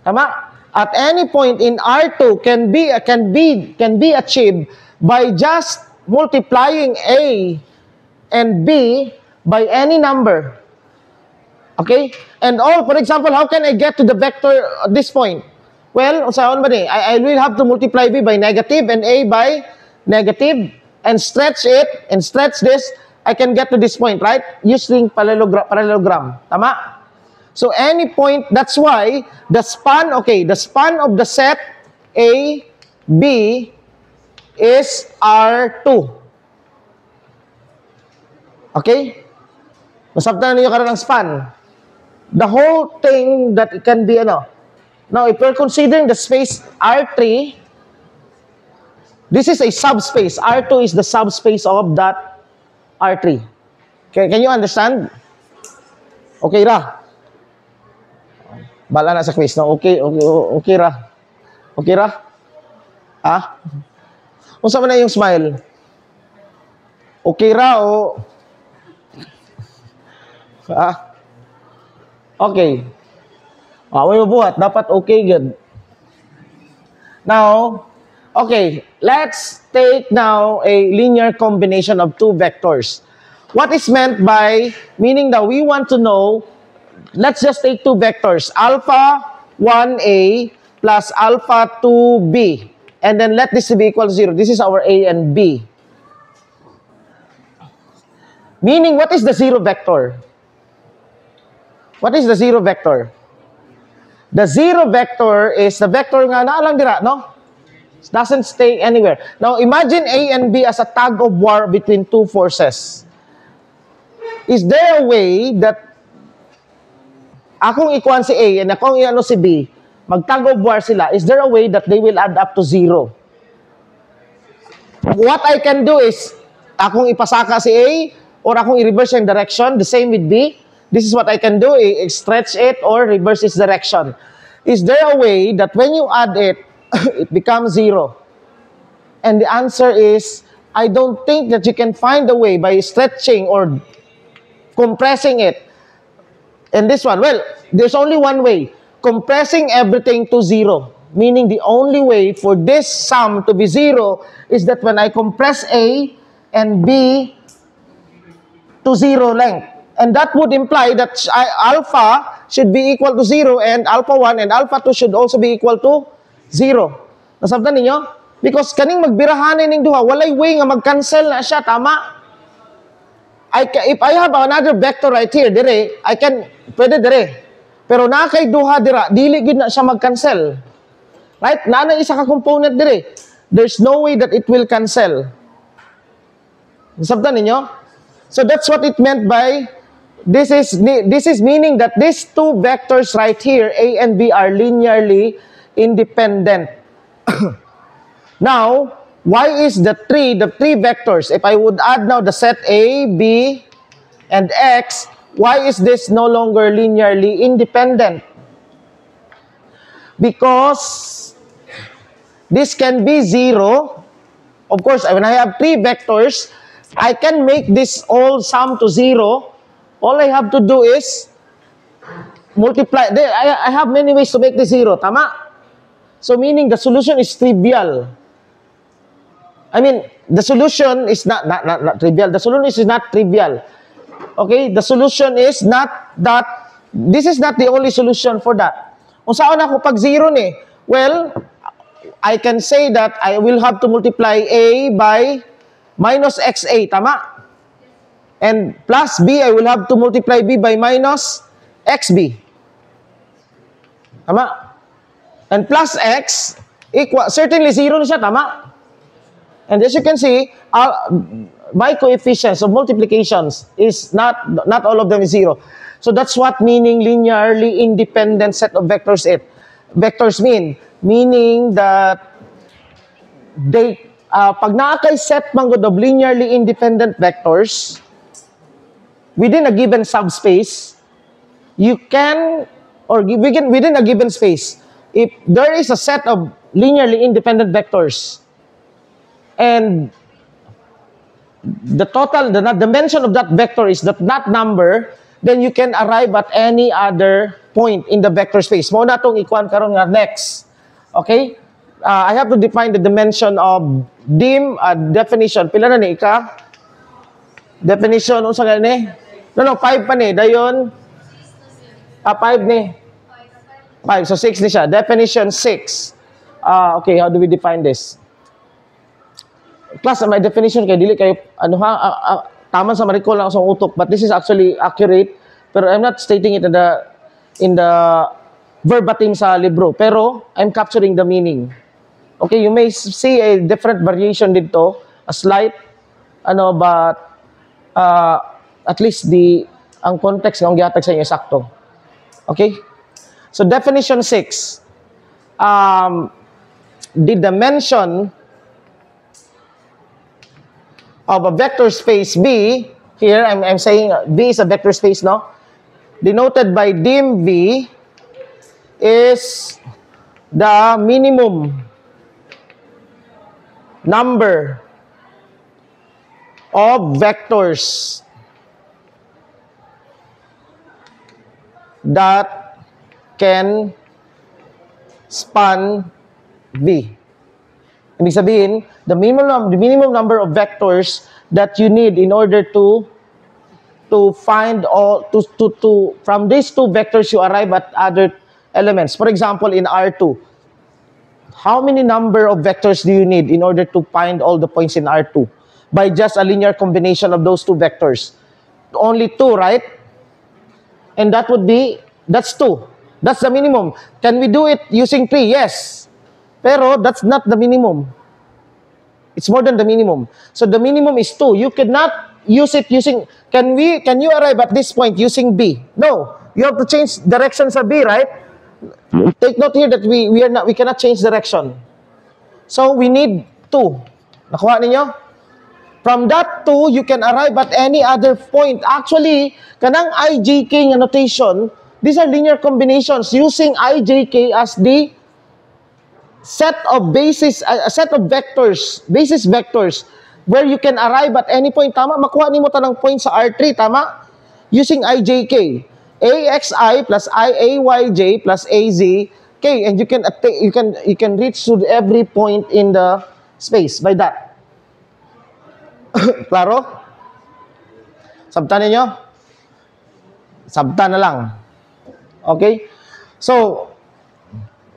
Tama? At any point in R2 can be achieved by just multiplying A and B by any number. Okay? And for example, how can I get to the vector at this point? Well, I will have to multiply B by negative and A by negative and stretch it and stretch this. I can get to this point, right? Using parallelogram. Tama? So any point, that's why the span of the set A, B is R2. Okay? Masabtan niyo karon ang span. The whole thing that it can be Now, if we're considering the space R3, this is a subspace. R2 is the subspace of that R3. Can you understand? Okay ra. Bala na sa quiz, no? Okay ra. Okay ra? Ha? Unsa man na yung smile? Okay ra o... Ha? Okay. May mabuhat. Dapat okay good. Now, okay. Let's take now a linear combination of two vectors. What is meant by, meaning that we want to know, let's just take two vectors, alpha 1a plus alpha 2b. And then let this be equal to 0. This is our a and b. Meaning, what is the zero vector? What is the zero vector? The zero vector is the vector nga naalang dira, no? It doesn't stay anywhere. Now, imagine A and B as a tug of war between two forces. Is there a way that akong ikuan si A and akong iano si B, mag-tug of war sila, is there a way that they will add up to 0? What I can do is, akong ipasaka si A, or akong i-reverse yung direction, the same with B. This is what I can do, stretch it or reverse its direction. Is there a way that when you add it, it becomes 0? And the answer is, I don't think that you can find a way by stretching or compressing it. And this one, well, there's only one way. Compressing everything to 0. Meaning the only way for this sum to be 0 is that when I compress A and B to 0 length. And that would imply that alpha should be equal to 0 and alpha 1 and alpha 2 should also be equal to 0. Nasabtan ninyo? Because kaning magbirahanin ning duha, walay way nga mag-cancel na siya, tama? If I have another vector right here, dire, I can, pwede dire. Pero na kay duha dira, dili gid na siya mag-cancel. Right? Na isa ka component dire. There's no way that it will cancel. Nasabtan ninyo? So that's what it meant by this is meaning that these two vectors right here, A and B, are linearly independent. Now, why is the three vectors? If I would add now the set A, B, and X, why is this no longer linearly independent? Because this can be 0. Of course, when I have three vectors, I can make this all sum to 0. All I have to do is multiply. I have many ways to make this 0. Tama? So meaning the solution is trivial. I mean, the solution is not trivial. The solution is not trivial. Okay? The solution is not that. This is not the only solution for that. Kung saan ako pag 0 ni? Well, I can say that I will have to multiply A by minus XA, tama? And plus B, I will have to multiply B by minus XB. Tama? And plus X, equal, certainly 0 na siya, tama? And as you can see, my coefficients of multiplications is not all of them is 0. So that's what meaning linearly independent set of vectors mean. Meaning that they pag naakay set man gud of linearly independent vectors within a given subspace, you can, or within a given space, if there is a set of linearly independent vectors and the total, the dimension of that vector is that number, then you can arrive at any other point in the vector space. Mo na tong ikuan karon nga next. Okay? I have to define the dimension of definition. Pila na ni ika? Definition, unsa gani? No, 5 pa ni. Dayon, 5 ni. 5, so 6 ni siya. Definition 6. Okay, how do we define this? Class, my definition kay dili kayo, tama sa ma-recall lang sa utok, but this is actually accurate, pero I'm not stating it in the verbatim sa libro, pero I'm capturing the meaning. Okay, you may see a different variation dito, a slight, but at least ang context ng gihatag sa inyo sakto. Okay? So definition 6. The dimension of a vector space B here, I'm saying V is a vector space, no? Denoted by dim V is the minimum number of vectors that can span V. Ibig sabihin, the minimum number of vectors that you need in order to find all from these two vectors you arrive at other elements. For example, in R2, how many number of vectors do you need in order to find all the points in R2 by just a linear combination of those two vectors? Only 2, right? And that's 2. That's the minimum. Can we do it using 3? Yes. Pero that's not the minimum. It's more than the minimum. So the minimum is 2. You cannot use it using, can you arrive at this point using B? No. You have to change direction sa B, right? Take note here that we cannot change direction. So we need 2. Nakuha ninyo? From that 2, you can arrive at any other point. Actually, kanang IJK nga notation, these are linear combinations using IJK as the set of basis, a set of vectors, basis vectors, where you can arrive at any point. Tama? Makuha nimo tanang point sa R3, tama? Using IJK. AXI plus IAYJ plus AZK, and you can reach to every point in the space by that. Klaro? Sabtan ninyo? Sabtan na lang. Okay? So,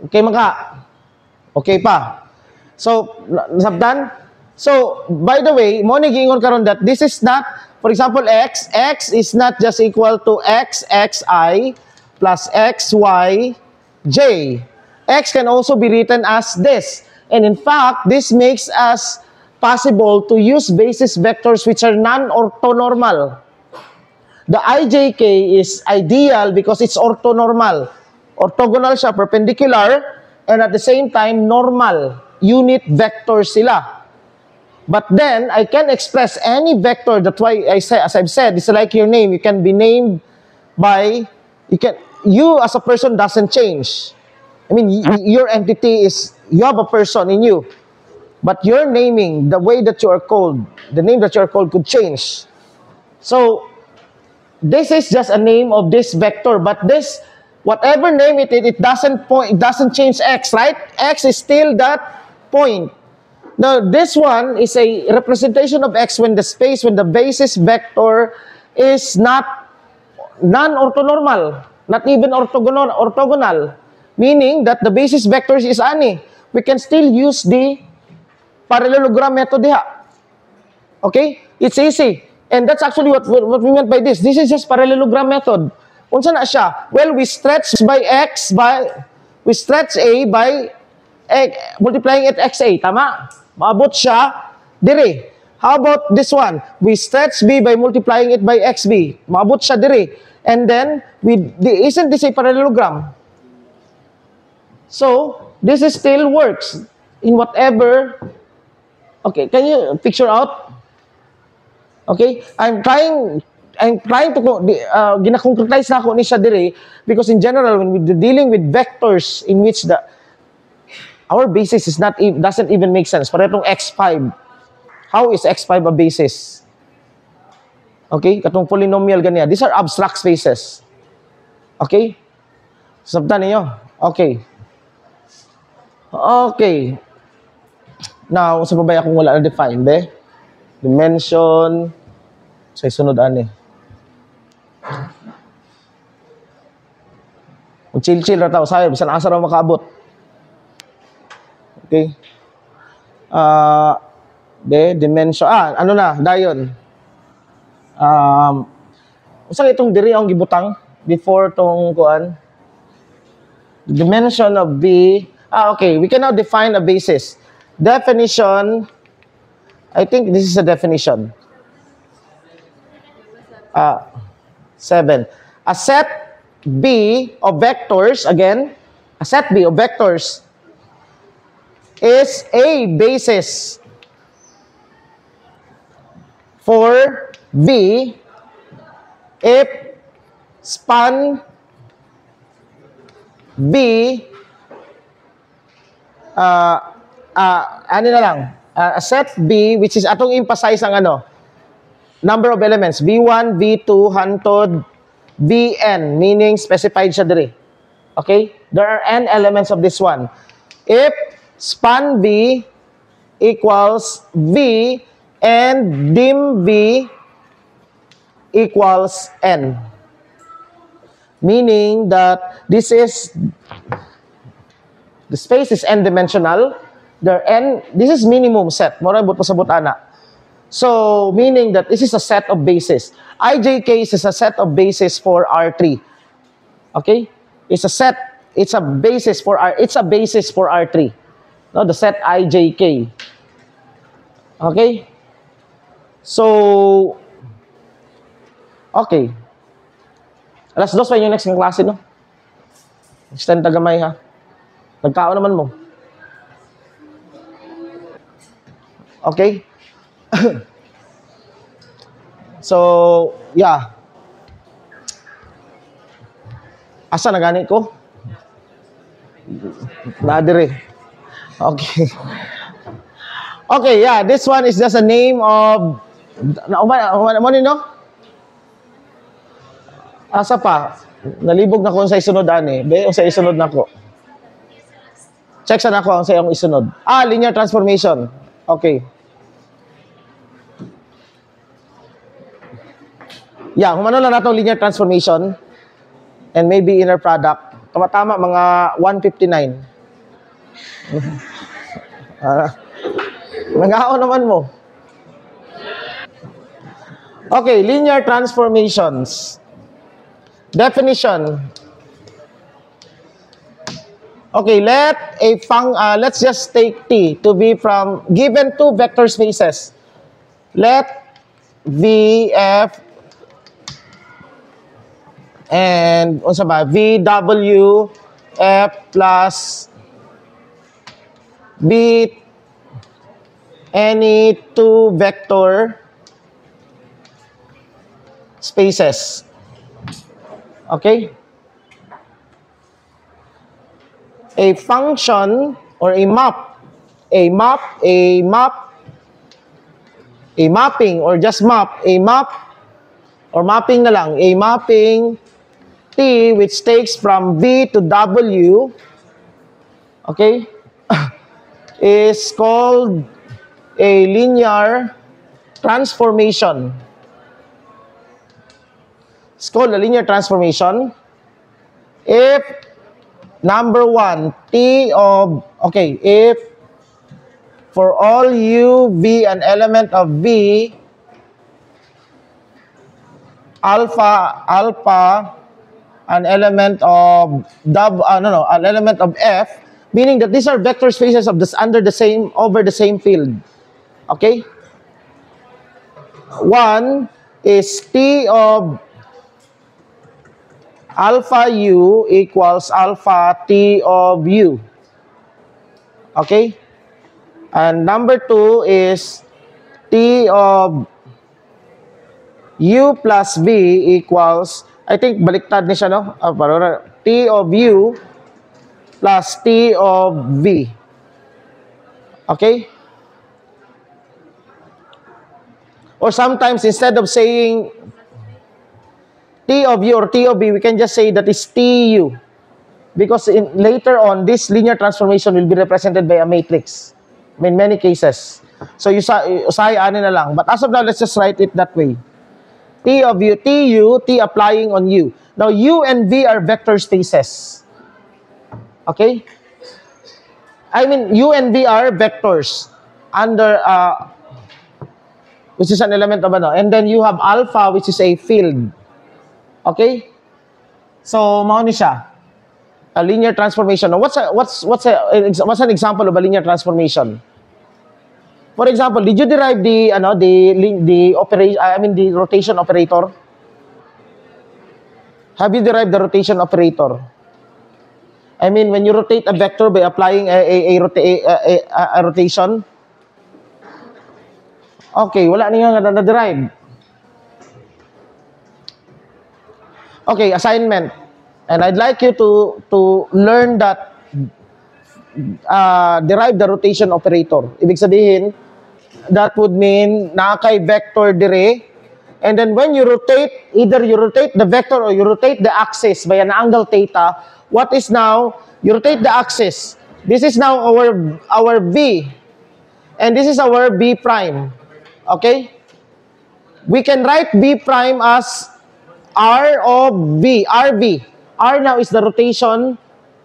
okay maka. Okay pa. So, sabtan? So, by the way, mo nigingon karon that this is not, for example, x is not just equal to xi plus xyj. X can also be written as this. And in fact, this makes us possible to use basis vectors which are non-orthonormal. The IJK is ideal because it's orthonormal. Orthogonal siya, perpendicular, and at the same time, normal. Unit vector sila. But then, I can express any vector. That's why, as I've said, it's like your name. You can be named by, you as a person doesn't change. I mean, your entity is, you have a person in you. But your naming, the way that you are called, the name that you are called could change. So, this is just a name of this vector. But this, whatever name it doesn't change x, right? X is still that point. Now, this one is a representation of x when the basis vector is not non-orthonormal, not even orthogonal, meaning that the basis vectors is ani. We can still use the parallelogram method diha. Okay? It's easy. And that's actually what we meant by this. This is just parallelogram method. Unsa na siya? Well, we stretch A by multiplying it xa. Tama? Maabot siya dire. How about this one? We stretch B by multiplying it by xb. Maabot siya dire. And then, isn't this a parallelogram? So, this is still works in whatever. Okay, can you picture out? Okay, I'm trying to gina-concretize na ako ni siya dire because in general when we're dealing with vectors in which our basis doesn't even make sense. Para itong x5. How is x5 a basis? Okay, katong polynomial ganiya. These are abstract spaces. Okay? Sabtan niyo. Okay. Okay. Now, sa babay akong wala na define, be? Dimension. Sa isunod, ani. Chill-chill na tao. Sayo, bisan asa raw makaabot. Okay. Dimension. Ano na, dayon. Usang itong diri ang gibutang before tong kuan. The dimension of B. Okay. We can now define a basis. Definition. I think this is a definition. 7. A set B of vectors, again, a set B of vectors is a basis for V if span B ano na lang, set B which is atong emphasize ang number of elements V1, V2 hantod Vn, meaning specified siya diri. Okay? There are n elements of this one. If span B equals V and dim V equals n. Meaning that this is the space is n-dimensional. There n, this is minimum set. Mura but pasabot ana. So, meaning that this is a set of bases. IJK is a set of bases for R3. Okay? It's a set, it's a basis for R3. No, the set IJK. Okay? So, okay. Alas 2 pa yung next ng klase, no? Extend tagamay, ha? Nagkao naman mo. Okay? So, yeah. Asa na ganit ko? Nadire. Okay. Okay, yeah. This one is just a name of... Ano no? Asa pa? Nalibog na ko sa isunod, ani. Be, sa isunod na ko. Check sa na ko ang sa iyong isunod. Linear transformation. Okay. Yeah, humano lang nato linear transformation and maybe inner product. Tama-tama, mga 159. Nag-aon naman mo. Okay, linear transformations. Definition. Okay, let's just take T to be from given two vector spaces. Let VF and unsa ba VW F plus be any two vector spaces. Okay? A function or a mapping or just map, a map or mapping na lang, a mapping T which takes from V to W, okay, is called a linear transformation. It's called a linear transformation if number one, T of, okay, if for all U, V, an element of V, alpha, an element of an element of F, meaning that these are vector spaces of this over the same field. Okay? One is T of alpha U equals alpha T of U. Okay? And number two is T of U plus V equals, I think baliktad ni siya, no? T of U plus T of V. Okay? Or sometimes instead of saying T of U or T of V, we can just say that is TU. Because later on, this linear transformation will be represented by a matrix in many cases. So, usahay na lang. But as of now, let's just write it that way. T of U, TU, T applying on U. Now, U and V are vector spaces. Okay? I mean, U and V are vectors under, which is an element of and then you have alpha, which is a field. Okay? So, mao ni siya. A linear transformation. Now, what's an example of a linear transformation? For example, did you derive the rotation operator? Have you derived the rotation operator? I mean, when you rotate a vector by applying a rotation, Okay, wala niyo nga na-derive. Okay, assignment. And I'd like you to learn that derive the rotation operator. Ibig sabihin, that would mean na kay vector dire. And then when you rotate, either you rotate the vector or you rotate the axis by an angle theta, what is now, you rotate the axis. This is now our V. And this is our B prime. Okay? We can write B prime as R of V, RV. R now is the rotation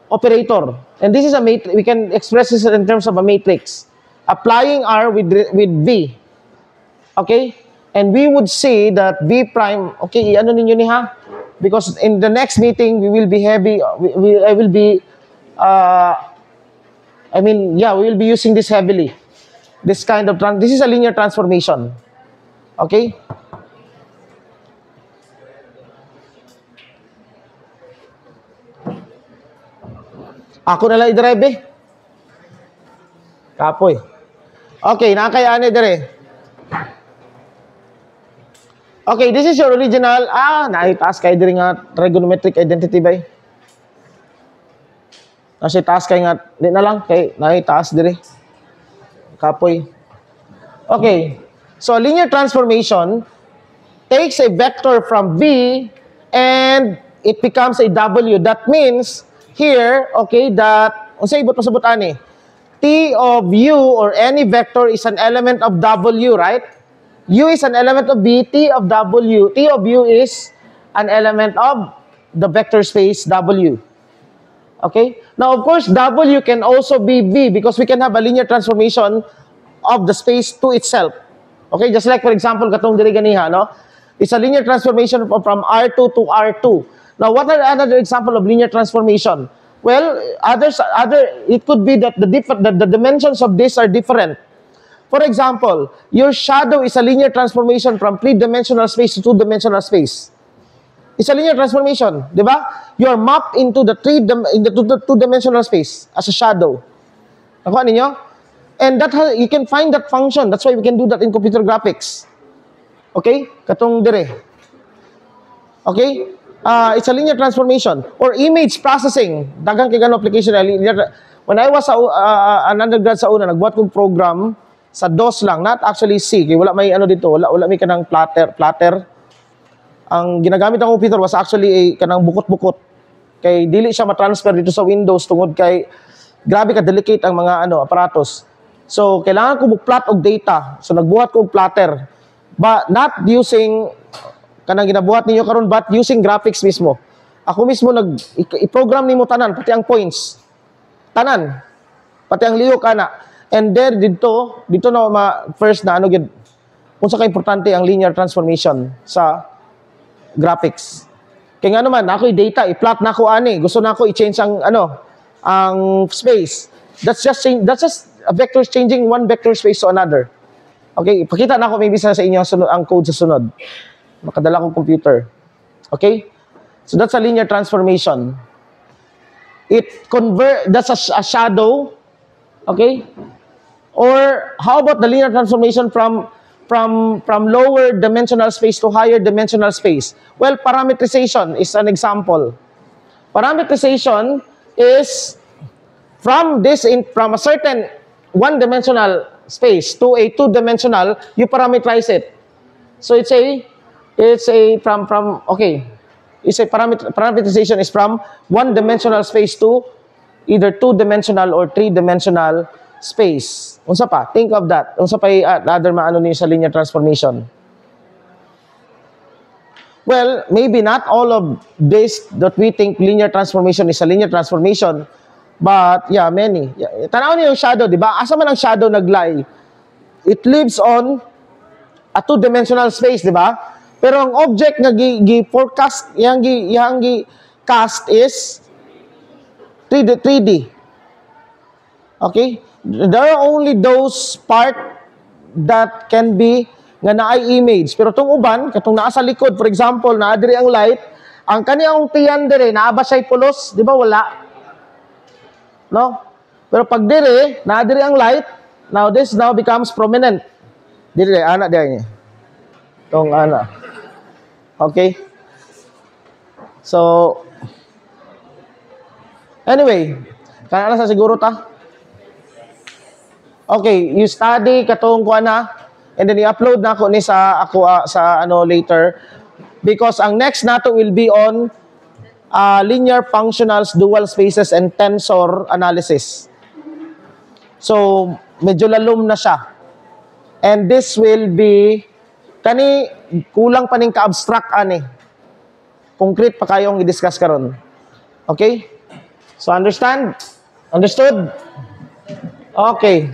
operator. And this is a matrix. We can express this in terms of a matrix. Applying R with V. Okay? And we would say that V prime, okay, ano ninyo ni ha? Because in the next meeting, we will be heavy, we will be, we will be using this heavily. This kind of, this is a linear transformation. Okay? Ako na lang i-drive eh. Kapoy. Okay, nakakayaan dire. Okay, this is your original. Naitaas kayo dire nga trigonometric identity ba? Kasi taas kayo nga, di na lang, kay naitaas dire. Kapoy. Okay, so linear transformation takes a vector from V and it becomes a W. That means, here, okay, that, unsay ibot-pasabot ani, T of U or any vector is an element of W, right? U is an element of V, T of W. T of U is an element of the vector space W. Okay? Now, of course, W can also be V because we can have a linear transformation of the space to itself. Okay? Just like, for example, katong diri ganiha, no? It's a linear transformation from R2 to R2. Now, what are another example of linear transformation? Well, it could be that the dimensions of this are different. For example, your shadow is a linear transformation from 3-dimensional space to 2-dimensional space. It's a linear transformation, di ba? You are mapped into the 2-dimensional space as a shadow. Nakuha ninyo? And you can find that function. That's why we can do that in computer graphics. Okay? Katong dire. Okay? It's a linear transformation. Or image processing. Dagang kay gano application. When I was an undergrad sa una, nagbuhat kong program sa DOS lang, not actually C. Kaya wala may ano dito, wala may kanang platter. Ang ginagamit ng computer was actually kanang bukot-bukot. Kay dili siya ma-transfer dito sa Windows tungod kay grabe ka delicate ang mga aparatos. So kailangan ko mag-plot og data. So nagbuhat ko og platter. But not using kanang ginabuhat ninyo karon, but using graphics mismo. Ako mismo i-program nimo tanan pati ang points. Tanan. Pati ang lihok ana. And there dito na first na gid unsa ka importante ang linear transformation sa graphics. Kay nga naman ako'y data i-plot na ko ani, gusto na ko i-change ang space. That's just a vector changing one vector space to another. Okay, ipakita na ko maybe sa inyo ang code sa sunod. Makadala kong computer. Okay? So that's a linear transformation. That's a shadow. Okay? Or how about the linear transformation from lower dimensional space to higher dimensional space? Well, parametrization is an example. Parametrization is from a certain one-dimensional space to a two-dimensional, you parameterize it. So parameterization is from one-dimensional space to either two-dimensional or three-dimensional space. Unsa pa? Think of that. Unsa pa other maano niyo sa linear transformation? Well, maybe not all of this that we think linear transformation is a linear transformation, but yeah, many. Tanaw niyo yung shadow, di ba? Asa man ang shadow naglay? It lives on a two-dimensional space, di ba? Pero ang object nga gi-forecast, yang gi-cast is 3D. Okay? There are only those part that can be nga naay image. Pero itong uban, katong naa sa likod, for example, naa diri ang light, ang kaniyang tiyan dire, naa ba siya'y pulos? Di ba wala? No? Pero pag dire, naa diri ang light, now this now becomes prominent. Dili, anak din niya. Itong anak. Okay? So, anyway, kana na sa siguro ta? Okay, you study katong kuha na, and then i-upload na ako ni sa ako sa ano later, because ang next nato will be on linear functionals, dual spaces, and tensor analysis. So, medyo lalom na siya. And this will be, kani, kulang pa ning ka-abstract ani. Concrete pa kayong i-discuss karon. Okay? So, understand? Understood? Okay.